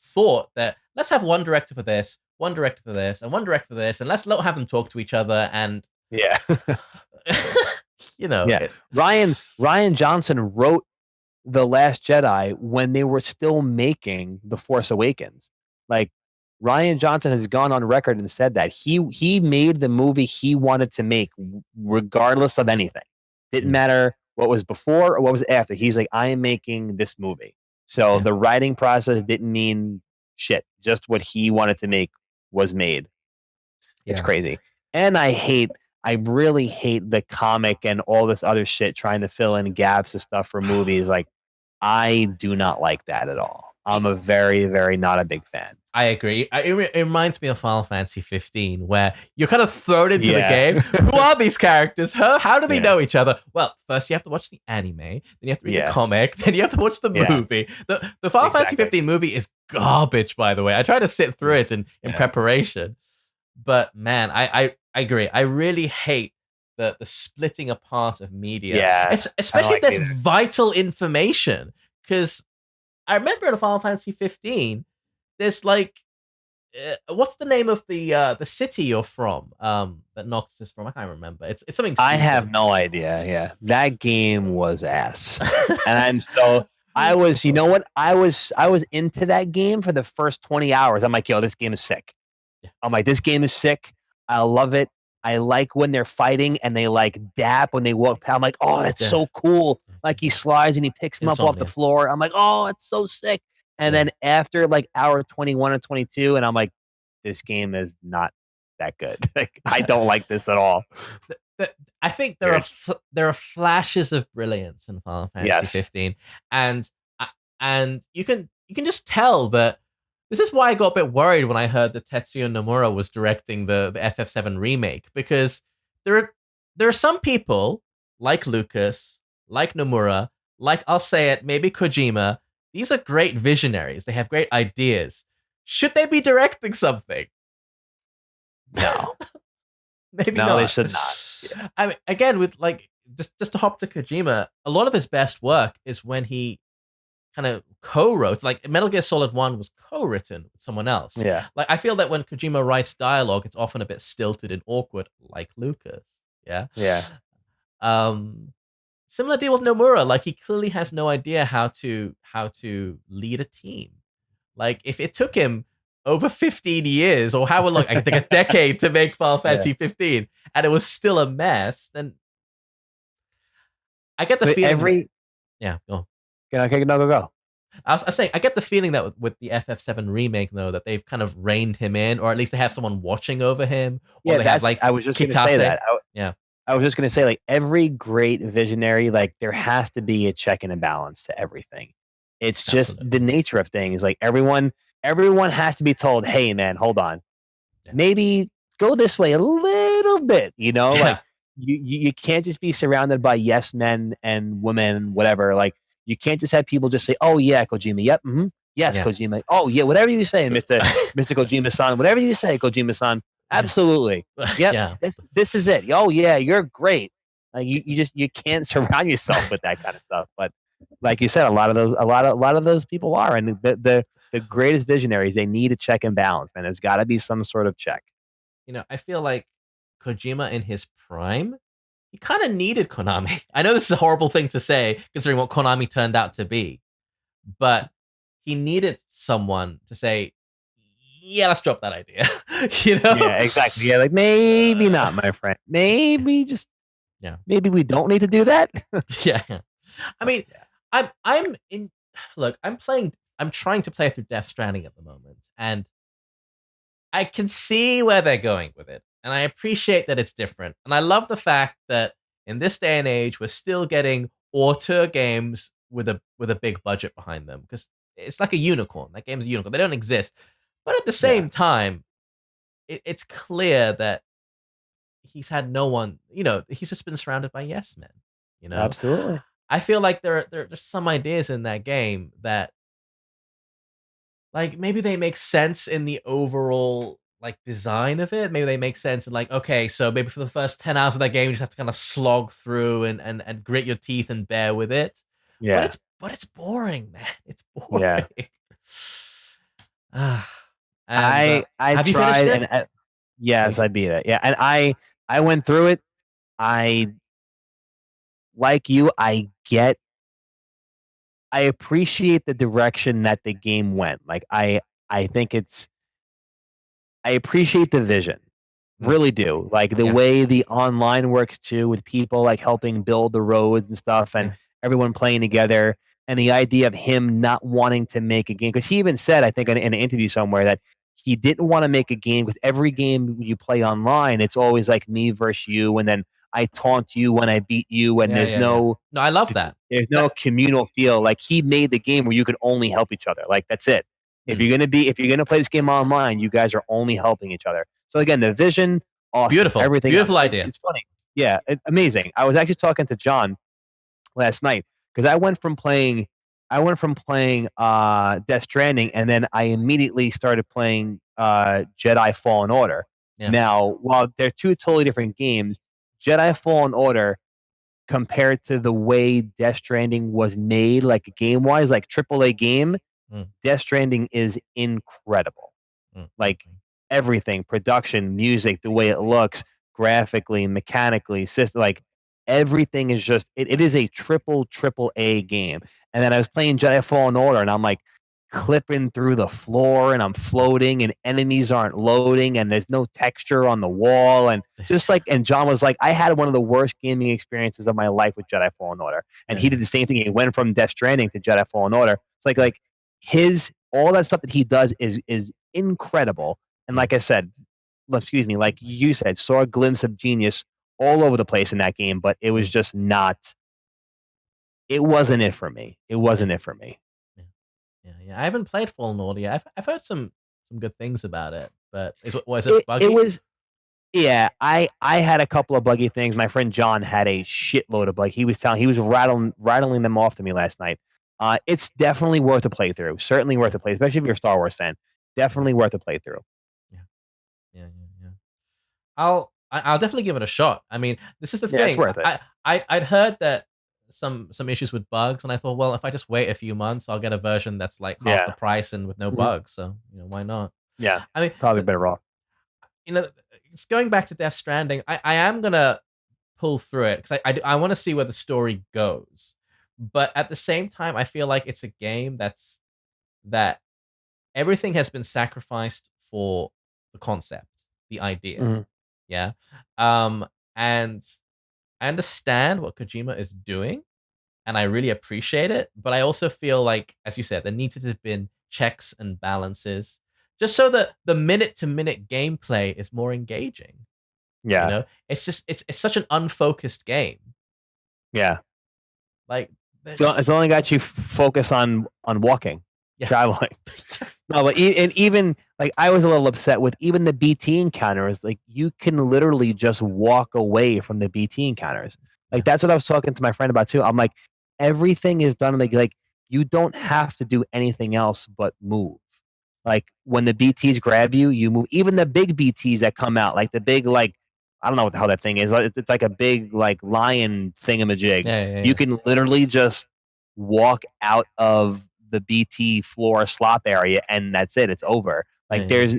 thought that let's have one director for this, one director for this, and one director for this, and let's not have them talk to each other. And Yeah. Yeah. it- Ryan Johnson wrote The Last Jedi when they were still making The Force Awakens. Like Ryan Johnson has gone on record and said that he made the movie he wanted to make regardless of anything. Didn't Mm. matter what was before or what was after. He's like, I am making this movie. So Yeah. the writing process didn't mean shit. Just what he wanted to make was made. It's Yeah. crazy. And I really hate the comic and all this other shit trying to fill in gaps of stuff for movies. Like, I do not like that at all. I'm a very, very not a big fan. I agree. It reminds me of Final Fantasy 15, where you're kind of thrown into the Yeah. game. Who are these characters? How do they Yeah. know each other? Well, first you have to watch the anime, then you have to read the Yeah. comic, then you have to watch the Yeah. movie. The Final Fantasy Exactly. 15 movie is garbage, by the way. I tried to sit through it in Yeah. preparation, but man, I agree. I really hate the splitting apart of media, Yeah. I don't especially like if there's either. vital information. Because I remember in Final Fantasy 15, there's like what's the name of the city you're from? That Nox is from. I can't remember. It's something I have stupid. no idea. Yeah, that game was ass, and so I was. You know what? I was into that game for the first 20 hours. I'm like, yo, this game is sick. Yeah. I'm like, this game is sick. I love it. I like when they're fighting and they like dap when they walk past. I'm like, oh, that's Yeah. so cool. Like he slides and he picks him up off the Insomnia. floor. I'm like, oh, it's so sick. And Yeah. then after like hour 21 or 22, and I'm like, this game is not that good. Like I don't like this at all. I think Weird. there are flashes of brilliance in Final Fantasy Yes. 15, and you can just tell that. This is why I got a bit worried when I heard that Tetsuya Nomura was directing the FF7 remake, because there are some people like Lucas, like Nomura, like I'll say it, maybe Kojima. These are great visionaries. They have great ideas. Should they be directing something? No. Maybe No, not. they should not. Yeah. I mean, again, with like just to hop to Kojima, a lot of his best work is when he kind of co-wrote. Like Metal Gear Solid 1 was co-written with someone else. Yeah. Like I feel that when Kojima writes dialogue, it's often a bit stilted and awkward, like Lucas. Yeah. Yeah. Similar deal with Nomura. Like he clearly has no idea how to lead a team. Like if it took him over 15 years or however long, I think a decade to make Final Fantasy 15, and it was still a mess, then I get the But feeling. Yeah, go on. Okay, no, go. I was saying, I get the feeling that with the FF7 remake, though, that they've kind of reined him in, or at least they have someone watching over him, or Yeah, they have like I was just going to Kitase. say that. Yeah, I was just going to say, like, every great visionary, like, there has to be a check and a balance to everything. It's just absolutely. the nature of things. Like, everyone has to be told, hey, man, hold on. Yeah. Maybe go this way a little bit, you know? Yeah. Like, you can't just be surrounded by yes men and women, whatever. Like, you can't just have people just say, oh, yeah, Kojima. Yep. Mm-hmm. Yes, Yeah. Kojima. Oh, yeah, whatever you say, Mr. Kojima-san. Whatever you say, Kojima-san. Absolutely. Yep. Yeah. This is it. Oh yeah, you're great. You can't surround yourself with that kind of stuff. But like you said, a lot of those people are, and the greatest visionaries, they need a check and balance, and there's got to be some sort of check. You know, I feel like Kojima in his prime, he kind of needed Konami. I know this is a horrible thing to say, considering what Konami turned out to be, but he needed someone to say, yeah, let's drop that idea. You know? Yeah, exactly. Yeah, like maybe not, my friend. Maybe just maybe we don't need to do that. Yeah. I mean, I'm in. Look, I'm trying to play through Death Stranding at the moment, and I can see where they're going with it, and I appreciate that it's different, and I love the fact that in this day and age, we're still getting auteur games with a big budget behind them, because it's like a unicorn. That game's a unicorn. They don't exist, but at the same time, it's clear that he's had no one. You know, he's just been surrounded by yes men. You know, Absolutely. I feel like there's some ideas in that game that, like, maybe they make sense in the overall like design of it. Maybe they make sense in like, okay, so maybe for the first 10 hours of that game, you just have to kind of slog through and grit your teeth and bear with it. Yeah. But it's boring, man. It's boring. Yeah. And, I have you tried finished it? and yes, I beat it. Yeah, and I went through it. I like you. I appreciate the direction that the game went. Like I think I appreciate the vision. Really do. Like the Yeah. way the online works too, with people like helping build the roads and stuff, and Yeah. everyone playing together, and the idea of him not wanting to make a game, because he even said, I think in an interview somewhere, that he didn't want to make a game because every game you play online, it's always like me versus you, and then I taunt you when I beat you, and there's no No, I love that. there's no communal feel. Like he made the game where you could only help each other. Like that's it. If you're gonna play this game online, you guys are only helping each other. So again, the vision, awesome. Beautiful, Everything else, beautiful idea. it's funny. Yeah, amazing. I was actually talking to John last night because I went from playing Death Stranding, and then I immediately started playing Jedi Fallen Order. Yeah. Now, while they're two totally different games, Jedi Fallen Order compared to the way Death Stranding was made, like game wise, like AAA game, Mm. Death Stranding is incredible. Like everything, production, music, the way it looks, graphically, mechanically, system, like everything is just it is a triple A game. And then I was playing Jedi Fallen Order, and I'm like clipping through the floor, and I'm floating, and enemies aren't loading, and there's no texture on the wall, and just like, and John was like, I had one of the worst gaming experiences of my life with Jedi Fallen Order, and he did the same thing. He went from Death Stranding to Jedi Fallen Order. It's like his all that stuff that he does is incredible. And like I said, excuse me, like you said, saw a glimpse of genius all over the place in that game, but it was just not. It wasn't it for me. It wasn't it for me. Yeah. I haven't played Fallen Order yet. I've heard some good things about it, but was it buggy? It was. Yeah, I had a couple of buggy things. My friend John had a shitload of bug. He was rattling them off to me last night. It's definitely worth a playthrough. Certainly worth a play, especially if you're a Star Wars fan. Definitely worth a playthrough. Yeah. I'll definitely give it a shot. I mean, this is the thing. It's worth it. I'd heard that some issues with bugs, and I thought, well, if I just wait a few months, I'll get a version that's like half the price and with no bugs. So why not? Yeah, I mean, probably better off. It's going back to Death Stranding. I am gonna pull through it because I want to see where the story goes, but at the same time, I feel like it's a game that everything has been sacrificed for the concept, the idea. Mm-hmm. Yeah. And I understand what Kojima is doing, and I really appreciate it, but I also feel like, as you said, there needs to have been checks and balances just so that the minute to minute gameplay is more engaging. Yeah. It's just it's such an unfocused game. Yeah. Like it's only got you focus on walking, traveling. No, but even like I was a little upset with even the BT encounters. Like you can literally just walk away from the BT encounters. Like that's what I was talking to my friend about too. I'm like, everything is done like you don't have to do anything else but move. Like when the BTs grab you, you move. Even the big BTs that come out, like the big I don't know what the hell that thing is. It's like a big like lion thingamajig. Yeah. You can literally just walk out of the BT floor slop area, and that's it. It's over. Like there's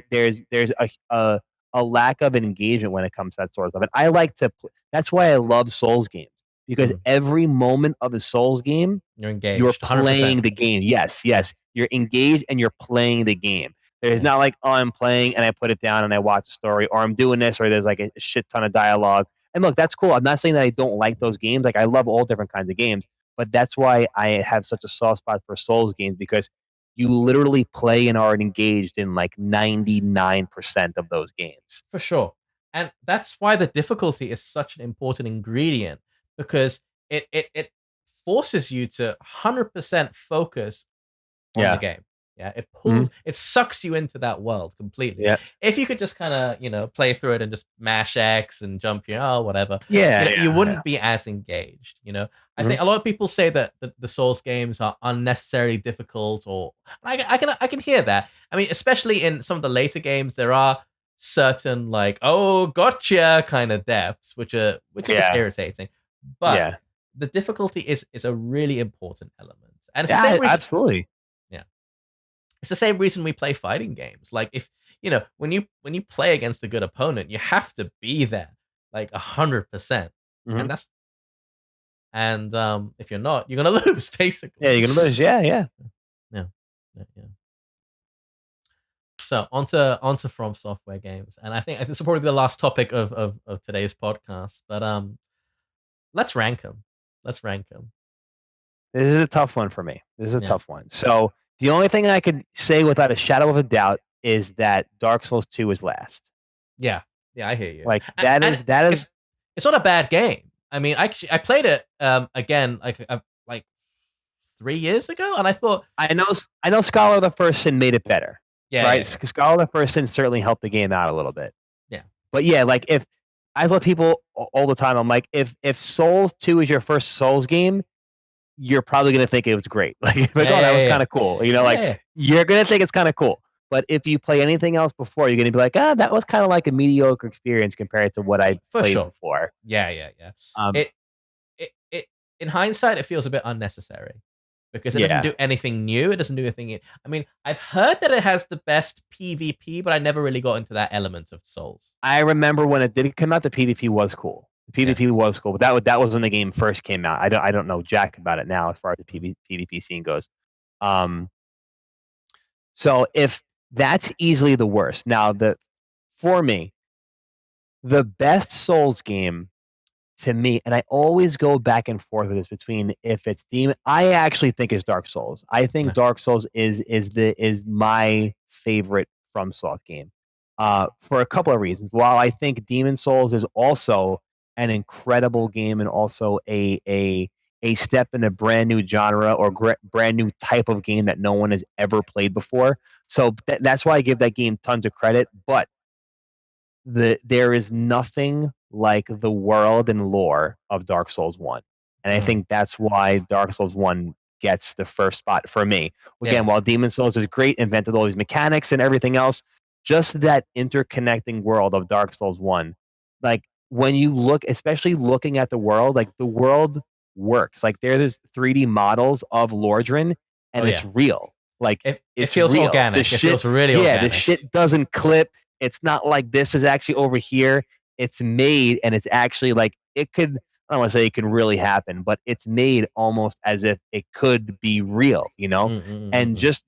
a lack of engagement when it comes to that sort of stuff. And I like to. That's why I love Souls games, because every moment of a Souls game, you're engaged. You're playing 100%. The game. Yes. You're engaged and you're playing the game. There's not like, oh, I'm playing and I put it down and I watch a story, or I'm doing this, or there's like a shit ton of dialogue. And look, that's cool. I'm not saying that I don't like those games. Like I love all different kinds of games, but that's why I have such a soft spot for Souls games, because you literally play and are engaged in like 99% of those games. For sure. And that's why the difficulty is such an important ingredient, because it forces you to 100% focus on the game. Yeah, it pulls, it sucks you into that world completely. Yeah. If you could just kind of, play through it and just mash X and jump here, whatever. Yeah, you wouldn't be as engaged. I think a lot of people say that the Souls games are unnecessarily difficult, or I can hear that. I mean, especially in some of the later games, there are certain like, oh, gotcha kind of depths, which are just irritating. But the difficulty is a really important element, and it's the same reason. Absolutely. It's the same reason we play fighting games. Like if when you play against a good opponent, you have to be there like 100%, and if you're not, you're gonna lose basically. Yeah, you're gonna lose. Yeah. So onto From Software games, and I think this will probably be the last topic of today's podcast. But let's rank them. This is a tough one for me. This is a tough one. So the only thing I could say without a shadow of a doubt is that Dark Souls 2 is last. Yeah, I hear you. Like that is. It's not a bad game. I mean, I played it again like 3 years ago, and I thought, I know Scholar of the First Sin made it better, yeah, right? yeah, yeah, Scholar of the First Sin certainly helped the game out a little bit. yeah, But yeah, like if I tell people all the time, I'm like, if Souls 2 is your first Souls game, you're probably gonna think it was great. Like, yeah, oh, that yeah, was yeah, kind of cool. You know, yeah, like yeah, you're gonna think it's kind of cool. But if you play anything else before, you're gonna be like, ah, that was kind of like a mediocre experience compared to what I for played sure. before. Yeah, yeah, yeah. Um, It in hindsight, it feels a bit unnecessary because it doesn't yeah, do anything new. It doesn't do anything. I mean, I've heard that it has the best PvP, but I never really got into that element of Souls. I remember when it did come out, the PvP was cool. The Yeah. PvP was cool, but that was when the game first came out. I don't know jack about it now as far as the PvP scene goes. Um, so if that's easily the worst. Now for me, the best Souls game to me, and I always go back and forth with this between if it's Demon. I actually think it's Dark Souls. I think Yeah. Dark Souls is my favorite FromSoft game, for a couple of reasons. While I think Demon Souls is also an incredible game and also a step in a brand new genre or brand new type of game that no one has ever played before. So that's why I give that game tons of credit. But there is nothing like the world and lore of Dark Souls 1. And I Mm. think that's why Dark Souls 1 gets the first spot for me. Again, Yeah. while Demon Souls is great, invented all these mechanics and everything else, just that interconnecting world of Dark Souls 1. Like when you look, especially looking at the world, like the world works. Like there's 3D models of Lordran Oh and it's yeah. real. Like It it's feels real. The organic. It shit, feels really yeah, the organic. shit doesn't clip. It's not like this is actually over here. It's made and it's actually like it could. I don't want to say it could really happen, but it's made almost as if it could be real, Mm, mm, mm, mm, and mm. just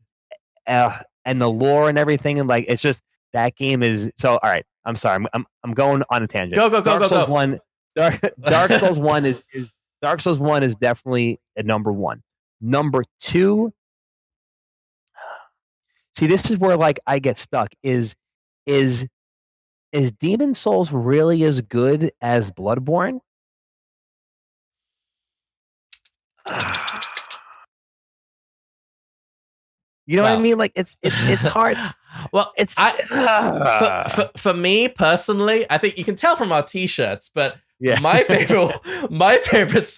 and the lore and everything, and like it's just that game is so. All right, I'm sorry, I'm going on a tangent. Go, go, go, Dark go, Souls go. one, Dark Souls one is Dark Souls one is definitely a number one. Number two, see, this is where like I get stuck. Is is Demon Souls really as good as Bloodborne? You know what I Well, mean? Like it's hard. well, It's I for me personally, I think you can tell from our t-shirts, but yeah. my favorite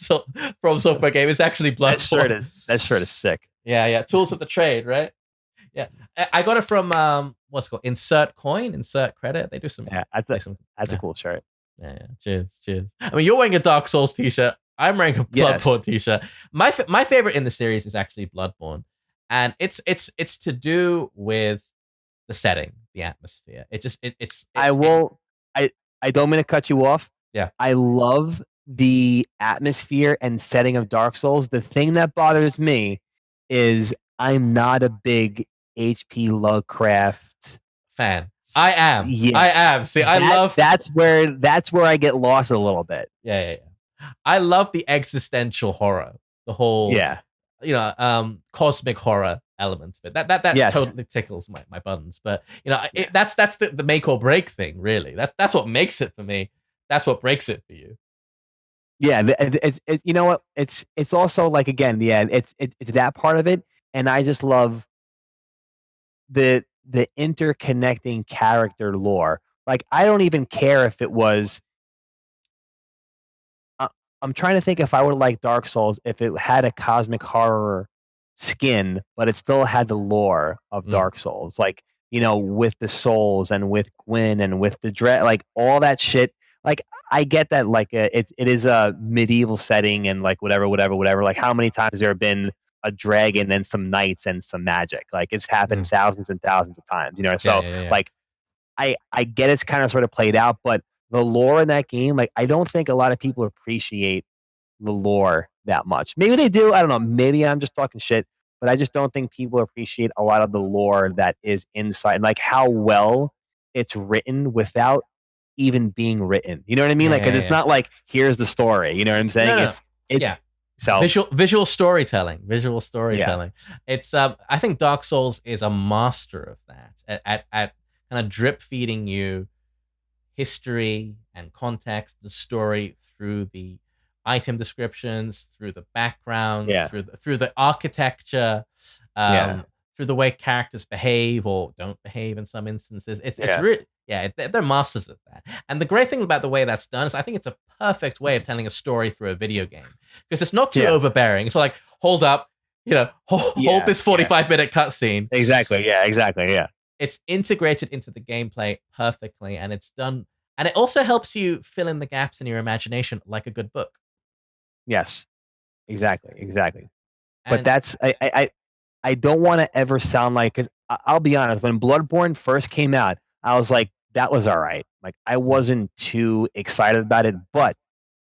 From Software game is actually Bloodborne. That shirt is sick. Yeah, yeah. Tools of the trade, right? Yeah, I got it from what's it called, Insert Coin, Insert Credit. They do some, Yeah, that's a yeah, cool shirt. yeah, yeah. Cheers, cheers. I mean, you're wearing a Dark Souls t-shirt. I'm wearing a Yes. Bloodborne t-shirt. My favorite in the series is actually Bloodborne, and it's to do with the setting, the atmosphere. It just I will I don't mean to cut you off. yeah. I love the atmosphere and setting of Dark Souls. The thing that bothers me is I'm not a big HP Lovecraft Fan. I am. yeah. I am. See, I love That's where I get lost a little bit. yeah, yeah, yeah. I love the existential horror, the whole Yeah. cosmic horror element of it. That Yes. totally tickles my buttons. But that's the make or break thing, really. That's what makes it for me. That's what breaks it for you. Yeah, you know what? It's also like again, yeah, it's that part of it, and I just love the interconnecting character lore. Like I don't even care if it was. Uh, I'm trying to think if I would like Dark Souls if it had a cosmic horror skin, but it still had the lore of Mm. Dark Souls, like with the souls and with Gwyn and with the dread, like all that shit. Like I get that, like it is a medieval setting and like whatever, whatever, whatever. Like how many times there have been a dragon and some knights and some magic? Like it's happened Mm. thousands and thousands of times. Yeah, So yeah, yeah. like I get it's kind of sort of played out, but the lore in that game, like I don't think a lot of people appreciate the lore that much. Maybe they do. I don't know. Maybe I'm just talking shit, but I just don't think people appreciate a lot of the lore that is inside, and like how well it's written without even being written. You know what I mean? Yeah, Like, yeah, and it's yeah. not like here's the story. You know what I'm saying? No, no. It's Yeah. so Visual storytelling. Visual yeah, storytelling. It's I think Dark Souls is a master of that at kind of drip feeding you history and context, the story through the item descriptions, through the backgrounds, Yeah. through the architecture, Yeah. um, through the way characters behave or don't behave in some instances. It's Yeah. really, yeah, they're masters of that. And the great thing about the way that's done is I think it's a perfect way of telling a story through a video game because it's not too Yeah. overbearing. It's like hold up, hold Yeah. this 45-minute cutscene. Exactly. Yeah. Exactly. Yeah. It's integrated into the gameplay perfectly, and it's done. And it also helps you fill in the gaps in your imagination like a good book. Yes. Exactly. Exactly. But And that's I don't want to ever sound like because I'll be honest. When Bloodborne first came out, I was like, that was all right. Like I wasn't too excited about it, but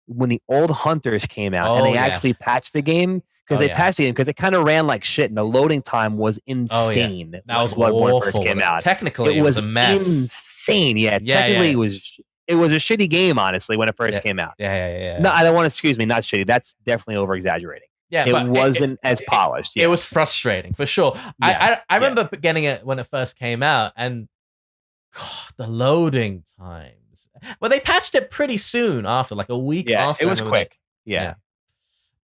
when the old Hunters came out and oh they yeah, actually patched the game because oh they yeah, patched the game because it kind of ran like shit and the loading time was oh yeah, insane that when was Bloodborne first awful. came out. Technically, It it was a was mess. insane. Yeah, Yeah, technically yeah, it was a shitty game honestly when it first yeah, came out. yeah, yeah, No, yeah. I don't want to excuse me, not shitty. That's definitely over exaggerating. Yeah, It but wasn't as it, polished. it Yeah. was frustrating for sure. Yes. I Yeah. remember getting it when it first came out, and God, the loading times. Well, they patched it pretty soon after, like a week Yeah. It after. I was remember quick. yeah, Yeah.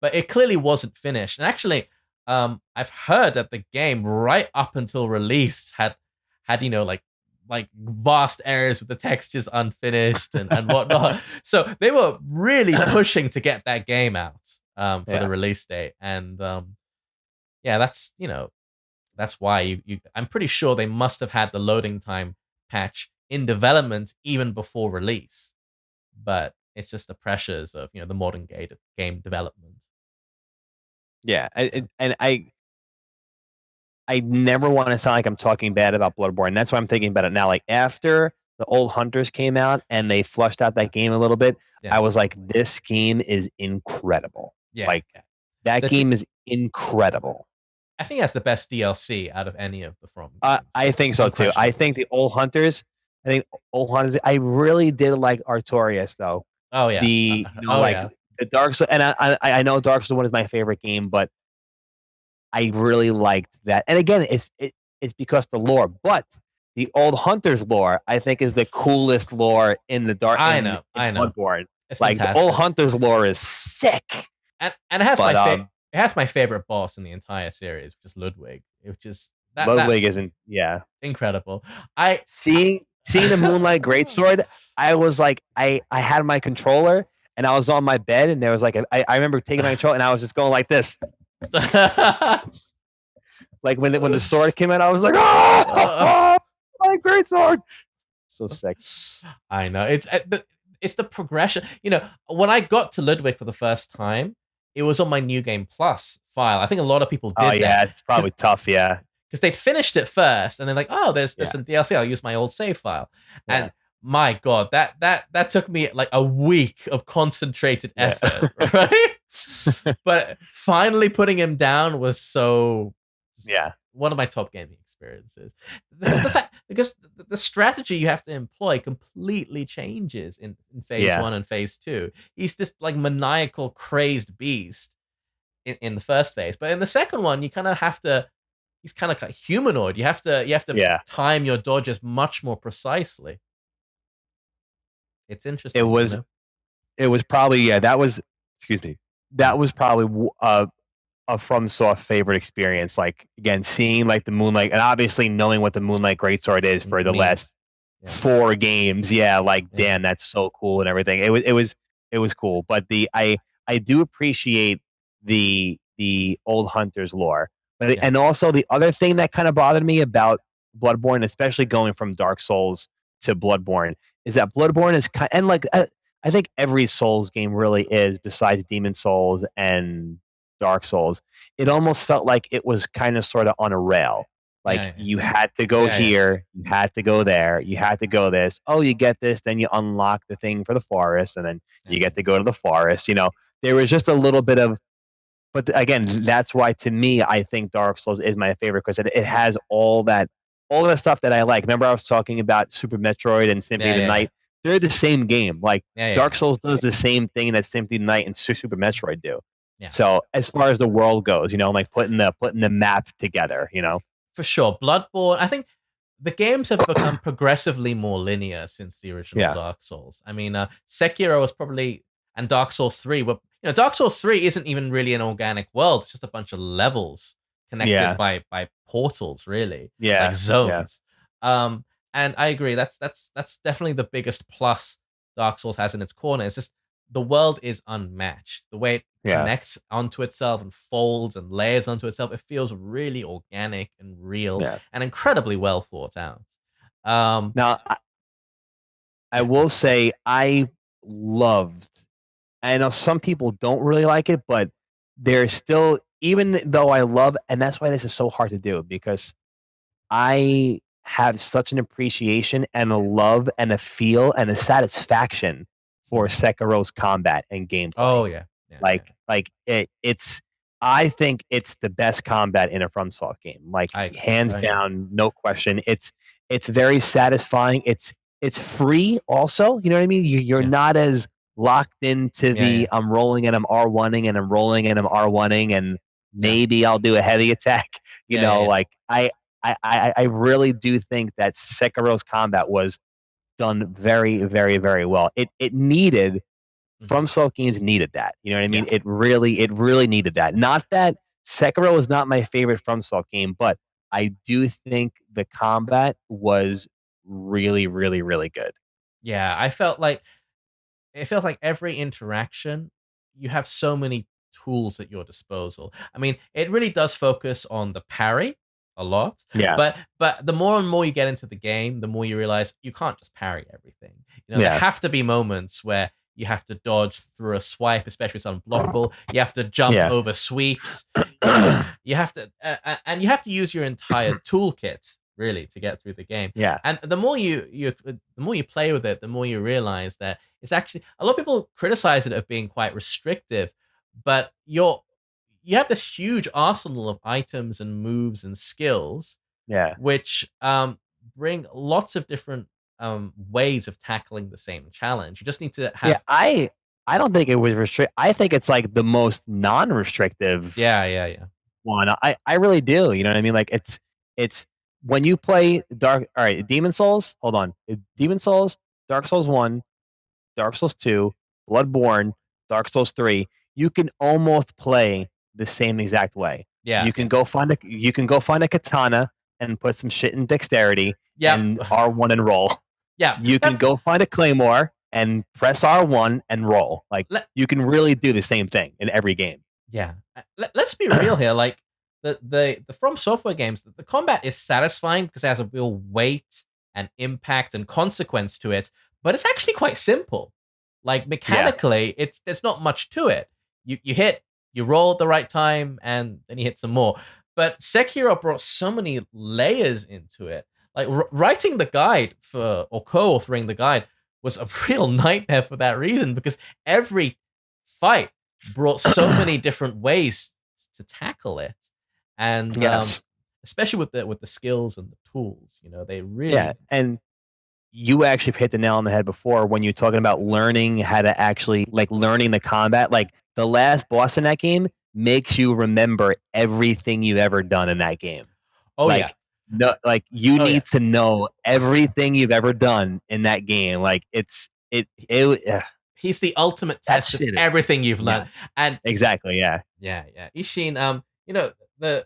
but it clearly wasn't finished. And actually, I've heard that the game right up until release had like vast areas with the textures unfinished and whatnot. So they were really pushing to get that game out for the Yeah. release date. And yeah, that's why I'm pretty sure they must have had the loading time patch in development even before release. But it's just the pressures of the modern game development. Yeah. And I never want to sound like I'm talking bad about Bloodborne. That's why I'm thinking about it now. Like after the old Hunters came out and they flushed out that game a little bit, Yeah, I was like, this game is incredible. yeah, Like yeah. that The game is incredible. I think that's the best DLC out of any of the From games. I think so too. I Unquestionably. think the old Hunters. I think old Hunters. I really did like Artorias though. Oh yeah. Oh Like yeah. the Dark Souls, and I know Dark Souls 1 is my favorite game, but I really liked that. And again, it's because the lore, but the old Hunters lore, I think, is the coolest lore in the dark I in know. I know. Bloodborne. It's Like the old fantastic. Hunters lore is sick. And it has But it has my favorite boss in the entire series, which is Ludwig. Which is that Ludwig isn't. Yeah, incredible. I seeing the Moonlight Greatsword, I was like, I had my controller and I was on my bed and there was like I remember taking my controller and I was just going like this. Like when the sword came out, I was like, oh, my greatsword. So sick. I know. It's the progression. When I got to Ludwig for the first time, it was on my New Game Plus file. I think a lot of people did Oh yeah, that it's probably tough. Yeah, because they'd finished it first, and they're like, "Oh, there's yeah, some DLC. I'll use my old save file." yeah, And my God, that took me like a week of concentrated yeah. effort, right? But finally putting him down was Yeah, one of my top gaming experiences. Because the strategy you have to employ completely changes in phase yeah, one and phase two. He's this like maniacal, crazed beast in the first phase, but in the second one, you kind of have to. He's kind of like humanoid. You have to yeah. time your dodges much more precisely. It's It interesting, was probably that was excuse me. Mm. That was probably a FromSoft favorite experience. Like again, seeing like the Moonlight and obviously knowing what the Moonlight Greatsword is for the last Memes. Yeah, 4 games. Yeah, like yeah, damn, that's so cool and everything. It was cool. But I do appreciate the old Hunters lore. But yeah, and also the other thing that kind of bothered me about Bloodborne, especially going from Dark Souls to Bloodborne, is that Bloodborne is kind and like I think every Souls game really is, besides Demon Souls and Dark Souls. It almost felt like it was kind of sort of on a rail. Like yeah, yeah, you had to go yeah, here, you had to go there, you had to go this. Oh, you get this, then you unlock the thing for the forest, and then yeah, you get to go to the forest. There was just a little bit of, but again, that's why to me, I think Dark Souls is my favorite because it has all that stuff that I like. Remember, I was talking about Super Metroid and Symphony yeah, of the yeah, yeah, Night. They're the same game. Like yeah, yeah, Dark yeah, Souls does the same thing that Symphony of the Night and Super Metroid do. yeah. So as far as the world goes, like putting the map together. For sure. Bloodborne. I think the games have become progressively more linear since the original Yeah. Dark Souls. I mean, Sekiro was probably and Dark Souls 3 were Dark Souls 3 isn't even really an organic world. It's just a bunch of levels connected Yeah, by portals, really, like yeah, yeah, zones. Um, and I agree. That's definitely the biggest plus Dark Souls has in its corner. It's just the world is unmatched. The way it yeah, connects onto itself and folds and layers onto itself, it feels really organic and real yeah. and incredibly well thought out. Um, Now, I will say I loved. I know some people don't really like it, but there's still, even though I love, and that's why this is so hard to do because I have such an appreciation and a love and a feel and a satisfaction for mhm. Sekiro's combat and gameplay. Oh yeah, yeah, yeah. It's I think it's the best combat in a FromSoft game. Like I agree. hands I agree. down, no question. It's very satisfying. It's free also. You know what I mean? You're Yeah, not as locked into yeah, the yeah, I'm rolling and I'm R1ing and I'm rolling and I'm R1ing and yeah, maybe I'll do a heavy attack. You yeah, yeah, know, yeah. like I really do think that Sekiro's combat was done very, very, very well. It needed Mhm. FromSoft games needed that. You know what I Yeah. mean? It really needed that. Not that Sekiro is not my favorite FromSoft game, but I do think the combat was really, really, really good. Yeah, I felt like it feels like every interaction, you have so many tools at your disposal. I mean, it really does focus on the parry a lot, Yeah, but the more and more you get into the game, the more you realize you can't just parry everything. There yeah, have to be moments where you have to dodge through a swipe, especially if it's unblockable. You have to jump yeah, over sweeps. You have to, and you have to use your entire toolkit really to get through the game. yeah, And the more you play with it, the more you realize that it's actually a lot of people criticize it of being quite restrictive, but you have this huge arsenal of items and moves and skills, yeah, which bring lots of different ways of tackling the same challenge. You just need to yeah. have I don't think it was restrict. I think it's like the most non-restrictive yeah, yeah, yeah, one. I really do. You know what I mean? Like it's when you play Dark. All right, Demon Souls. Hold on, Demon Souls, Dark Souls 1, Dark Souls 2, Bloodborne, Dark Souls 3, you can almost play the same exact way. yeah, yeah, You can go find a katana and put some shit in dexterity yeah, and R1 and roll. yeah. You can That's go find a claymore and press R1 and roll. Like let, you can really do the same thing in every game. yeah. Let's be real here. Like the From Software games, the combat is satisfying because it has a real weight and impact and consequence to it, but it's actually quite simple. Like Yeah. mechanically, there's not much to it. You hit, you roll at the right time, and then you hit some more. But Sekiro brought so many layers into it. Like writing the guide for or co-authoring the guide was a real nightmare for that reason because every fight brought so many different ways to tackle it, and Yes. especially with the skills and the tools, they Yeah. really And you actually hit the nail on the head before when you're talking about learning how to actually like learning the combat. Like the last boss in that game makes you remember everything you've ever done in that game. oh yeah, Like no, like you oh yeah. need to know everything you've ever done in that game. Like He's the ultimate that test of shit is everything you've learned. yes, And exactly, yeah. yeah, yeah. Ishin, the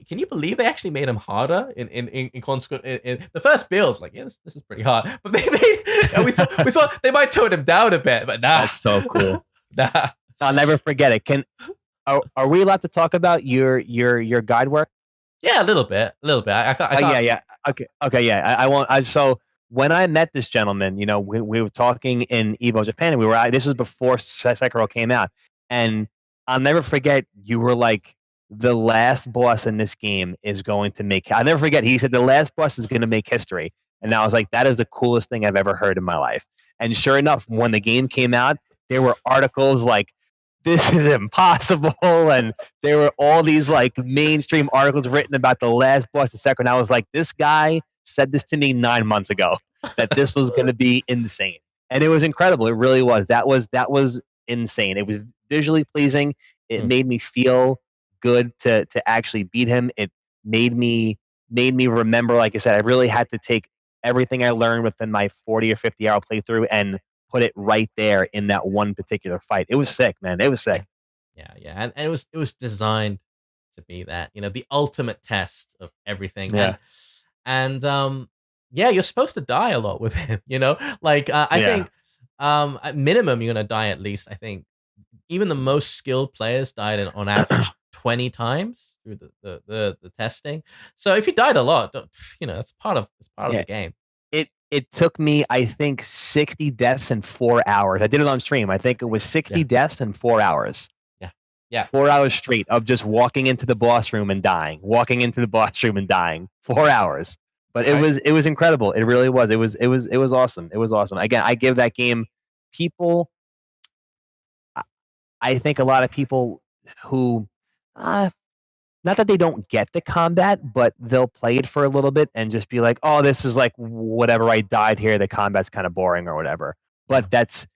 can you believe they actually made him harder in consequence in the first builds? Like, yeah, this is pretty hard. But they made we thought they might tone him down a bit, but nah. That's so cool. Nah. I'll never forget it. Are we allowed to talk about your guide work? Yeah, a little bit. A little bit. I Yeah, can't yeah. Okay, yeah. I won't. So when I met this gentleman, we were talking in Evo Japan, and this was before Sekiro came out, and I'll never forget. You were like, the last boss in this game is going to make. I'll never forget. He said the last boss is going to make history, and I was like, that is the coolest thing I've ever heard in my life. And sure enough, when the game came out, there were articles like, "This is impossible," and there were all these like mainstream articles written about the last boss of Sekiro. And I was like, this guy said this to me 9 months ago that this was going to be insane, and it was incredible. It really was. That was insane. It was visually pleasing. It Hmm. made me feel good to actually beat him. It made me remember. Like I said, I really had to take everything I learned within my 40 or 50 hour playthrough and put it right there in that one particular fight. It was sick, man. It was Yeah. sick. Yeah. And it was designed to be that, the ultimate test of everything. Yeah. And yeah, you're supposed to die a lot with him, Like I Yeah. think at minimum you're gonna die at least, I think even the most skilled players died on average 20 times through the testing. So if you died a lot, it's part of Yeah. the game. It took me, I think, 60 deaths in 4 hours. I did it on stream. I think it was 60 Yeah. deaths in 4 hours. Yeah. Yeah. 4 hours straight of just walking into the boss room and dying, walking into the boss room and dying. 4 hours. But it Right. was incredible. It really was. It was awesome. It was awesome. Again, I give that game people I think a lot of people who not that they don't get the combat, but they'll play it for a little bit and just be like, "Oh, this is like whatever, I died here, the combat's kinda boring," or whatever. Yeah. But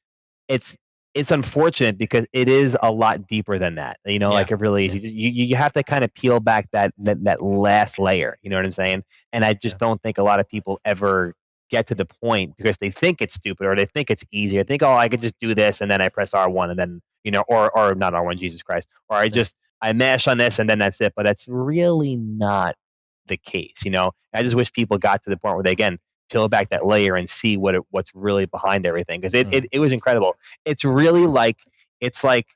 it's it's unfortunate because it is a lot deeper than that, Yeah. like, it really Yeah. you have to kinda peel back that last layer, you know what I'm saying? And I Yeah. just don't think a lot of people ever get to the point because they think it's stupid or they think it's easy. I think, "Oh, I could just do this, and then I press R1 and then," or not R1, Jesus Christ, or Yeah. I mash on this and then that's it, but that's really not the case. I just wish people got to the point where they, again, peel back that layer and see what's really behind everything, 'cause Mm. it was incredible. It's really it's like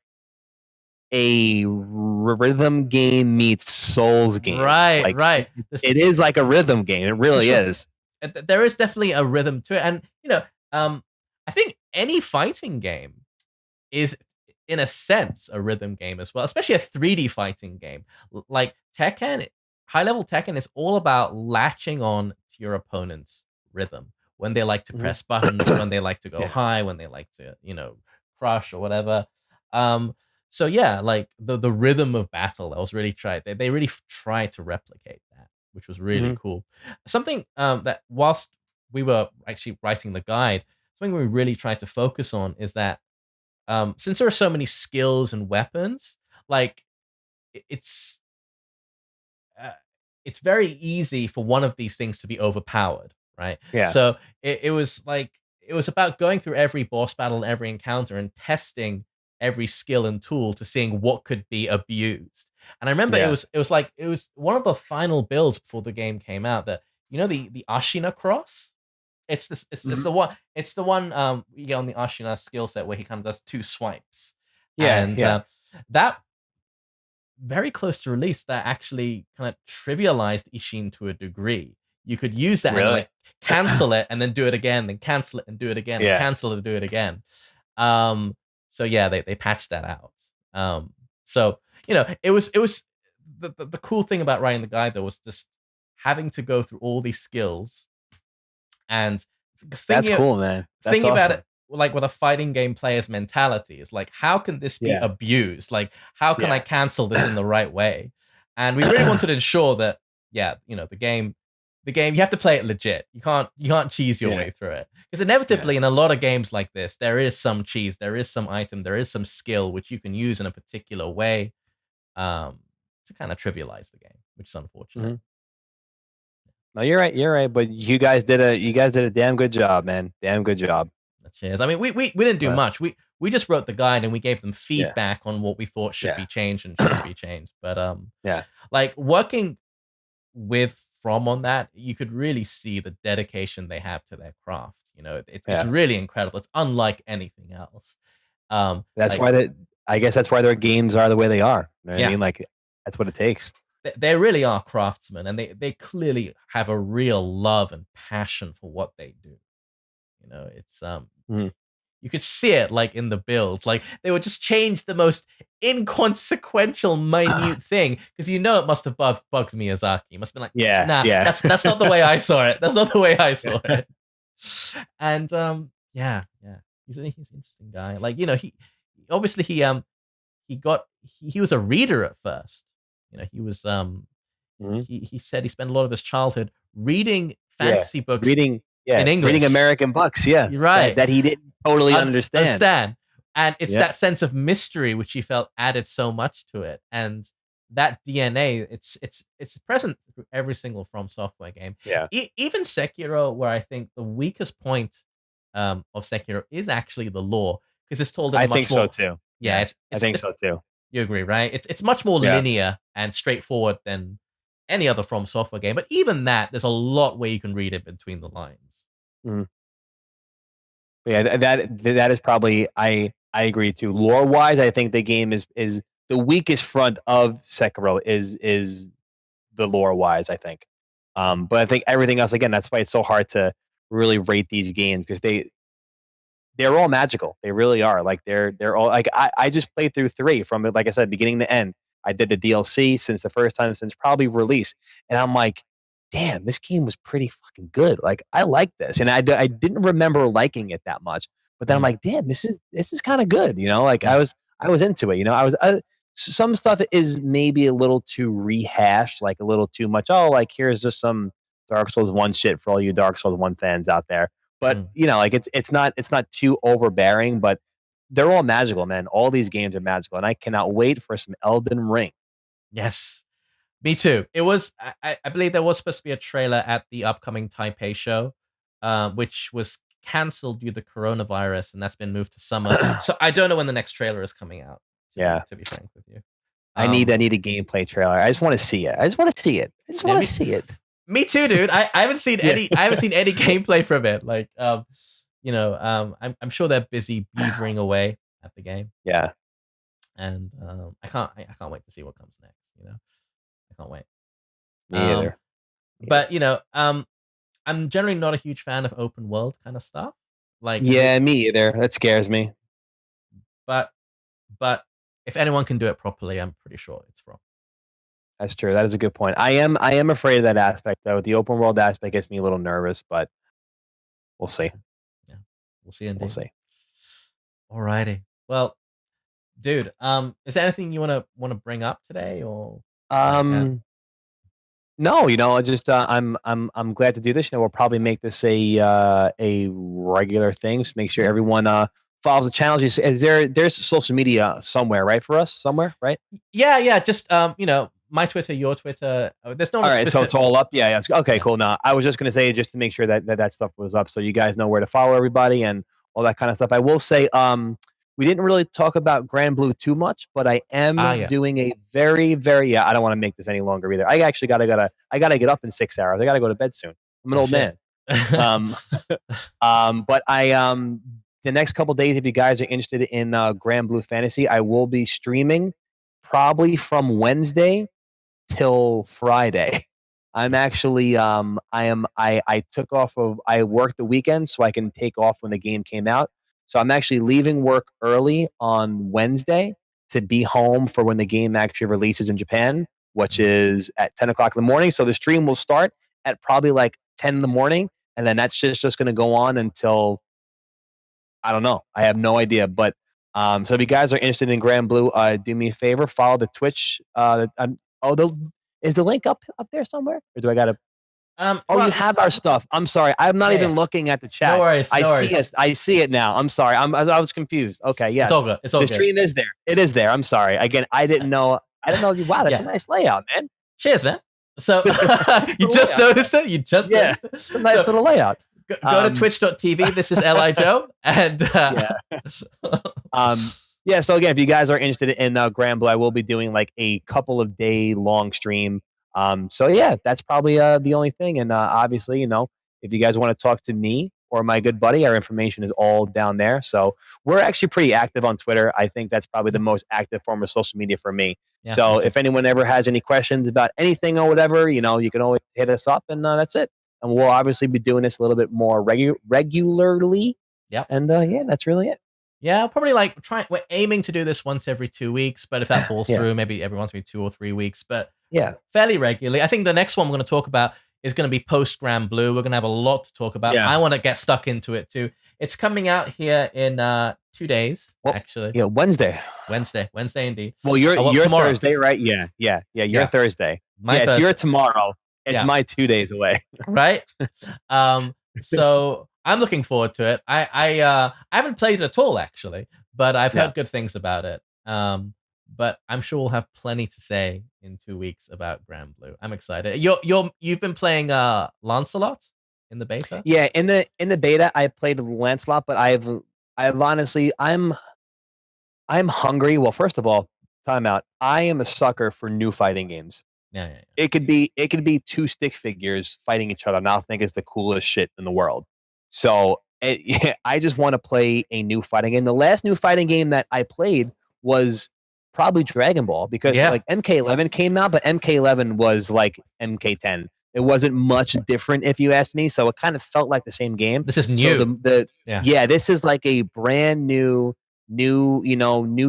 a rhythm game meets Souls game. Right, Like, right. This it is like a rhythm game, it For really sure. is. There is definitely a rhythm to it, and I think any fighting game is, in a sense, a rhythm game as well, especially a 3D fighting game. Like Tekken, high level Tekken is all about latching on to your opponent's rhythm when they like to Mhm. press buttons, when they like to go Yeah. high, when they like to, crush or whatever. Um, so yeah, like the rhythm of battle that was really tried. They really tried to replicate that, which was really Mhm. cool. Something that whilst we were actually writing the guide, something we really tried to focus on is that since there are so many skills and weapons, like i- it's uh, it's very easy for one of these things to be overpowered, right? Yeah. So it was about going through every boss battle and every encounter and testing every skill and tool to seeing what could be abused. And I remember it Yeah. was it was like it was one of the final builds before the game came out that the Ashina cross. It's Mhm. the one you get on the Ashina skill set where he kind of does two swipes, Yeah, and yeah. that very close to release that actually kind of trivialized Ishin to a degree. You could use that and Really? like cancel it and then do it again, then cancel it and do it again, and Yeah. cancel it and do it again. Um, so yeah, they patched that out. So it was the cool thing about writing the guide though was just having to go through all these skills and That's thinking cool, man. That's thinking about awesome. it like with a fighting game player's mentality is like, how can this be Yeah. abused? Like, how can I Yeah. cancel this in the right way? And we really wanted to ensure that, yeah, the game, you have to play it legit. You can't cheese your Yeah. way through it because Yeah. inevitably in a lot of games like this, there is some cheese, there is some item, there is some skill which you can use in a particular way um, to kind of trivialize the game, which is unfortunate. Mhm. No, you're right, but you guys did a damn good job, man. Damn good job. Cheers. I mean, we didn't do But much. We just wrote the guide and we gave them yeah, feedback on what we thought should yeah, be changed and shouldn't be changed. But yeah, like working with From on that, you could really see the dedication they have to their craft. It's yeah. really incredible. It's unlike anything else. That's Like why I guess that's why their games are the way they are. You know what I yeah, mean? Like, that's what it takes. they really are craftsmen, and they clearly have a real love and passion for what they do. It's Mhm. you could see it like in the builds. Like they would just change the most inconsequential, minute thing because it must have bugged Miyazaki. It must have been like, Yeah, nah, yeah. that's not the way I saw it. That's not the way I saw it. And yeah, yeah, he's an interesting guy. Like he obviously he was a reader at first. He was Mhm. he said he spent a lot of his childhood reading Yeah. fantasy books in Reading English. American books, yeah, You're that right. that he didn't totally understand. Understand. And it's Yep. that sense of mystery which he felt added so much to it. And that DNA, it's present through every single From Software game. Yeah. Even Sekiro, where I think the weakest point of Sekiro is actually the lore, because it's told in a I think much so more, too. yeah, Yeah, I think it's so too. you agree, right? It's much more Yeah. linear and straightforward than any other From Software game. But even that, there's a lot where you can read it between the lines. Mhm. Yeah, that is probably I agree too. Lore wise, I think the game is the weakest front of Sekiro is the lore wise, I think. But I think everything else again, that's why it's so hard to really rate these games because they're all magical. They really are. Like they're all like I just played through 3 from it, like I said, beginning to end. I did the DLC since the first time since probably release, and I'm like, damn, this game was pretty fucking good. Like I like this, and I didn't remember liking it that much, but then I'm Mm, like, damn, this is kind of good. You know, like yeah. I was into it. You know, some stuff is maybe a little too rehashed, like a little too much. Oh, like here's just some Dark Souls 1 shit for all you Dark Souls 1 fans out there. But, Mm. you know, like it's not too overbearing, but they're all magical, man. All these games are magical, and I cannot wait for some Elden Ring. Yes. Me too. It was I believe there was supposed to be a trailer at the upcoming Taipei show, which was canceled due to coronavirus, and that's been moved to summer. So I don't know when the next trailer is coming out. Yeah. To be frank with you. I Um, need a gameplay trailer. I just wanna see it. I just wanna see it. I just yeah, wanna see it. me too, dude. I haven't seen Yeah. any. I haven't seen any gameplay from it. Like, I'm sure they're busy beavering away at the game, Yeah. and I can't wait to see what comes next. I can't wait. Me Um, either. Me either. but I'm generally not a huge fan of open world kind of stuff. Like, Yeah, me either. That scares me. but but if anyone can do it properly, I'm pretty sure it's From. That's true. That is a good point. I am afraid of that aspect, though. The open world aspect gets me a little nervous, but we'll see. Yeah, we'll see We'll indeed. see. Alrighty. Well, dude, is there anything you wanna bring up today, or like, Um No, I just I'm glad to do this. We'll probably make this a regular thing. Just make sure yeah, everyone follows the challenge. There's social media somewhere, right? For us, somewhere, right? yeah, just my Twitter, your Twitter. There's not All a right, so it's specific. all up. Yeah, yeah. Okay, Yeah. cool. Now, I was just gonna say just to make sure that stuff was up, so you guys know where to follow everybody and all that kind of stuff. I will say, we didn't really talk about Grand Blue too much, but I Ah, am yeah. doing a very, very. Yeah, I don't want to make this any longer either. I actually I gotta get up in 6 hours. I gotta go to bed soon. I'm an Oh old shit. man. Um, but the next couple days, if you guys are interested in Grand Blue Fantasy, I will be streaming probably from Wednesday till Friday. I'm actually I took off of I worked the weekend so I can take off when the game came out. So I'm actually leaving work early on Wednesday to be home for when the game actually releases in Japan, which Mhm. is at 10 o'clock in the morning. So the stream will start at probably like 10 in the morning, and then that's just going to go on until I don't know. I have no idea. But so if you guys are interested in Grand Blue, do me a favor, follow the Twitch. Oh, is the link up there somewhere, or do I gotta? Oh, you Well, have our stuff. I'm sorry. I'm not yeah. even looking at the No chat. worries. I No see worries. it. I see it now. I'm sorry. I was confused. Okay, It's all yes, good. It's all the good. stream is there. It is there. I'm sorry. Again, I didn't know. I didn't know. Wow, that's a Yeah. nice layout, man. Cheers, man. So Nice you little just layout. noticed it. You just Yeah, noticed it. it's a nice So little layout. go to Um, twitch.tv. This is Li Joe, and yeah. Yeah, so again, if you guys are interested in Grand Blue, I will be doing like a couple of day long stream. So yeah, that's probably the only thing. And obviously, if you guys want to talk to me or my good buddy, our information is all down there. So we're actually pretty active on Twitter. I think that's probably the most active form of social media for me. yeah, me So too. if anyone ever has any questions about anything or whatever, you can always hit us up, and that's it. And we'll obviously be doing this a little bit more regularly. Yep. And yeah, that's really it. Yeah, probably like try. We're aiming to do this once every 2 weeks, but if that falls Yeah, through, maybe every once every 2 or 3 weeks. But yeah. fairly regularly. I think the next one we're going to talk about is going to be post Grand Blue. We're going to have a lot to talk about. Yeah. I want to get stuck into it too. It's coming out here in 2 days, Well, actually. yeah, Wednesday. Wednesday indeed. Well, you're Well, you're tomorrow. Thursday, right? Yeah. You're Yeah, Thursday. my Yeah, it's your Thursday. tomorrow. It's Yeah, my 2 days away. right. So I'm looking forward to it. I haven't played it at all actually, but I've Yeah. heard good things about it. But I'm sure we'll have plenty to say in 2 weeks about Grand Blue. I'm excited. You've been playing Lancelot. in the beta? Yeah, in the beta, I played Lancelot, but I've honestly, I'm hungry. Well, first of all, time out. I am a sucker for new fighting games. Yeah, yeah, yeah. It could be two stick figures fighting each other, and I'll think it's the coolest shit in the world. So yeah, I just want to play a new fighting game. The last new fighting game that I played was probably Dragon Ball because Yeah. like MK11 came out, but MK11 was like MK10. It wasn't much different, if you ask me. So it kind of felt like the same game. This is So new. the Yeah. yeah, this is like a brand new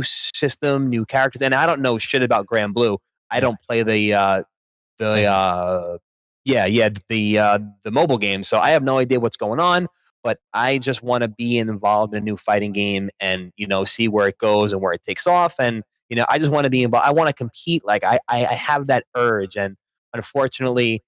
system, new characters, and I don't know shit about Grand Blue. I Yeah. don't play the Same here. the mobile game, so I have no idea what's going on. But I just want to be involved in a new fighting game and see where it goes and where it takes off, and I just want to be involved. I want to compete. Like I have that urge, and unfortunately,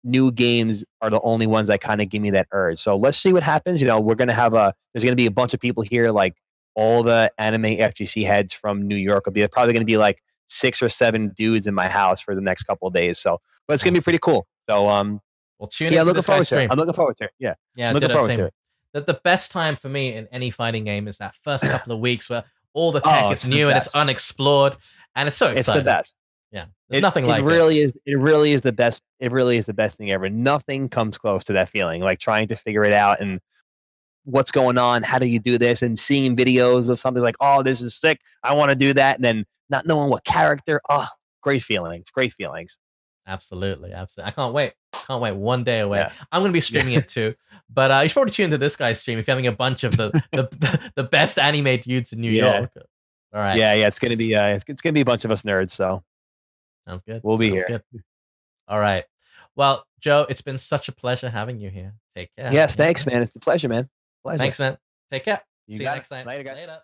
new games are the only ones that kind of give me that urge. So let's see what happens. We're gonna have there's gonna be a bunch of people here, like all the anime FGC heads from New York will be probably gonna be like 6 or 7 dudes in my house for the next couple of days. So, but it's gonna be Awesome. pretty cool. So, Well, tune yeah, I'm into looking this guy's forward to it. stream. I'm looking forward to it. Yeah, Yeah, I'm looking ditto, forward same to here. it. The best time for me in any fighting game is that first couple of weeks where all the tech Oh, is it's the new and it's best. unexplored, and it's so It's exciting. the best. Yeah, there's nothing like it. Really is. It really is the best. It really is the best thing ever. Nothing comes close to that feeling. Like trying to figure it out and what's going on. How do you do this? And seeing videos of something like, oh, this is sick. I want to do that, and then not knowing what character. Oh, great feelings. Great feelings. Absolutely, absolutely. I can't wait. Can't wait. One day away. Yeah. I'm gonna be streaming it too. But you should probably tune into this guy's stream if you're having a bunch of the best anime dudes in New Yeah. York. All right. Yeah. It's gonna be it's gonna be a bunch of us nerds. So Sounds good. we'll be Sounds here. good. All right. Well, Joe, it's been such a pleasure having you here. Take care. Yes, thanks, man. It's a pleasure, man. Pleasure. Thanks, man. Take care. You See you got it. next time. Later, guys. Later.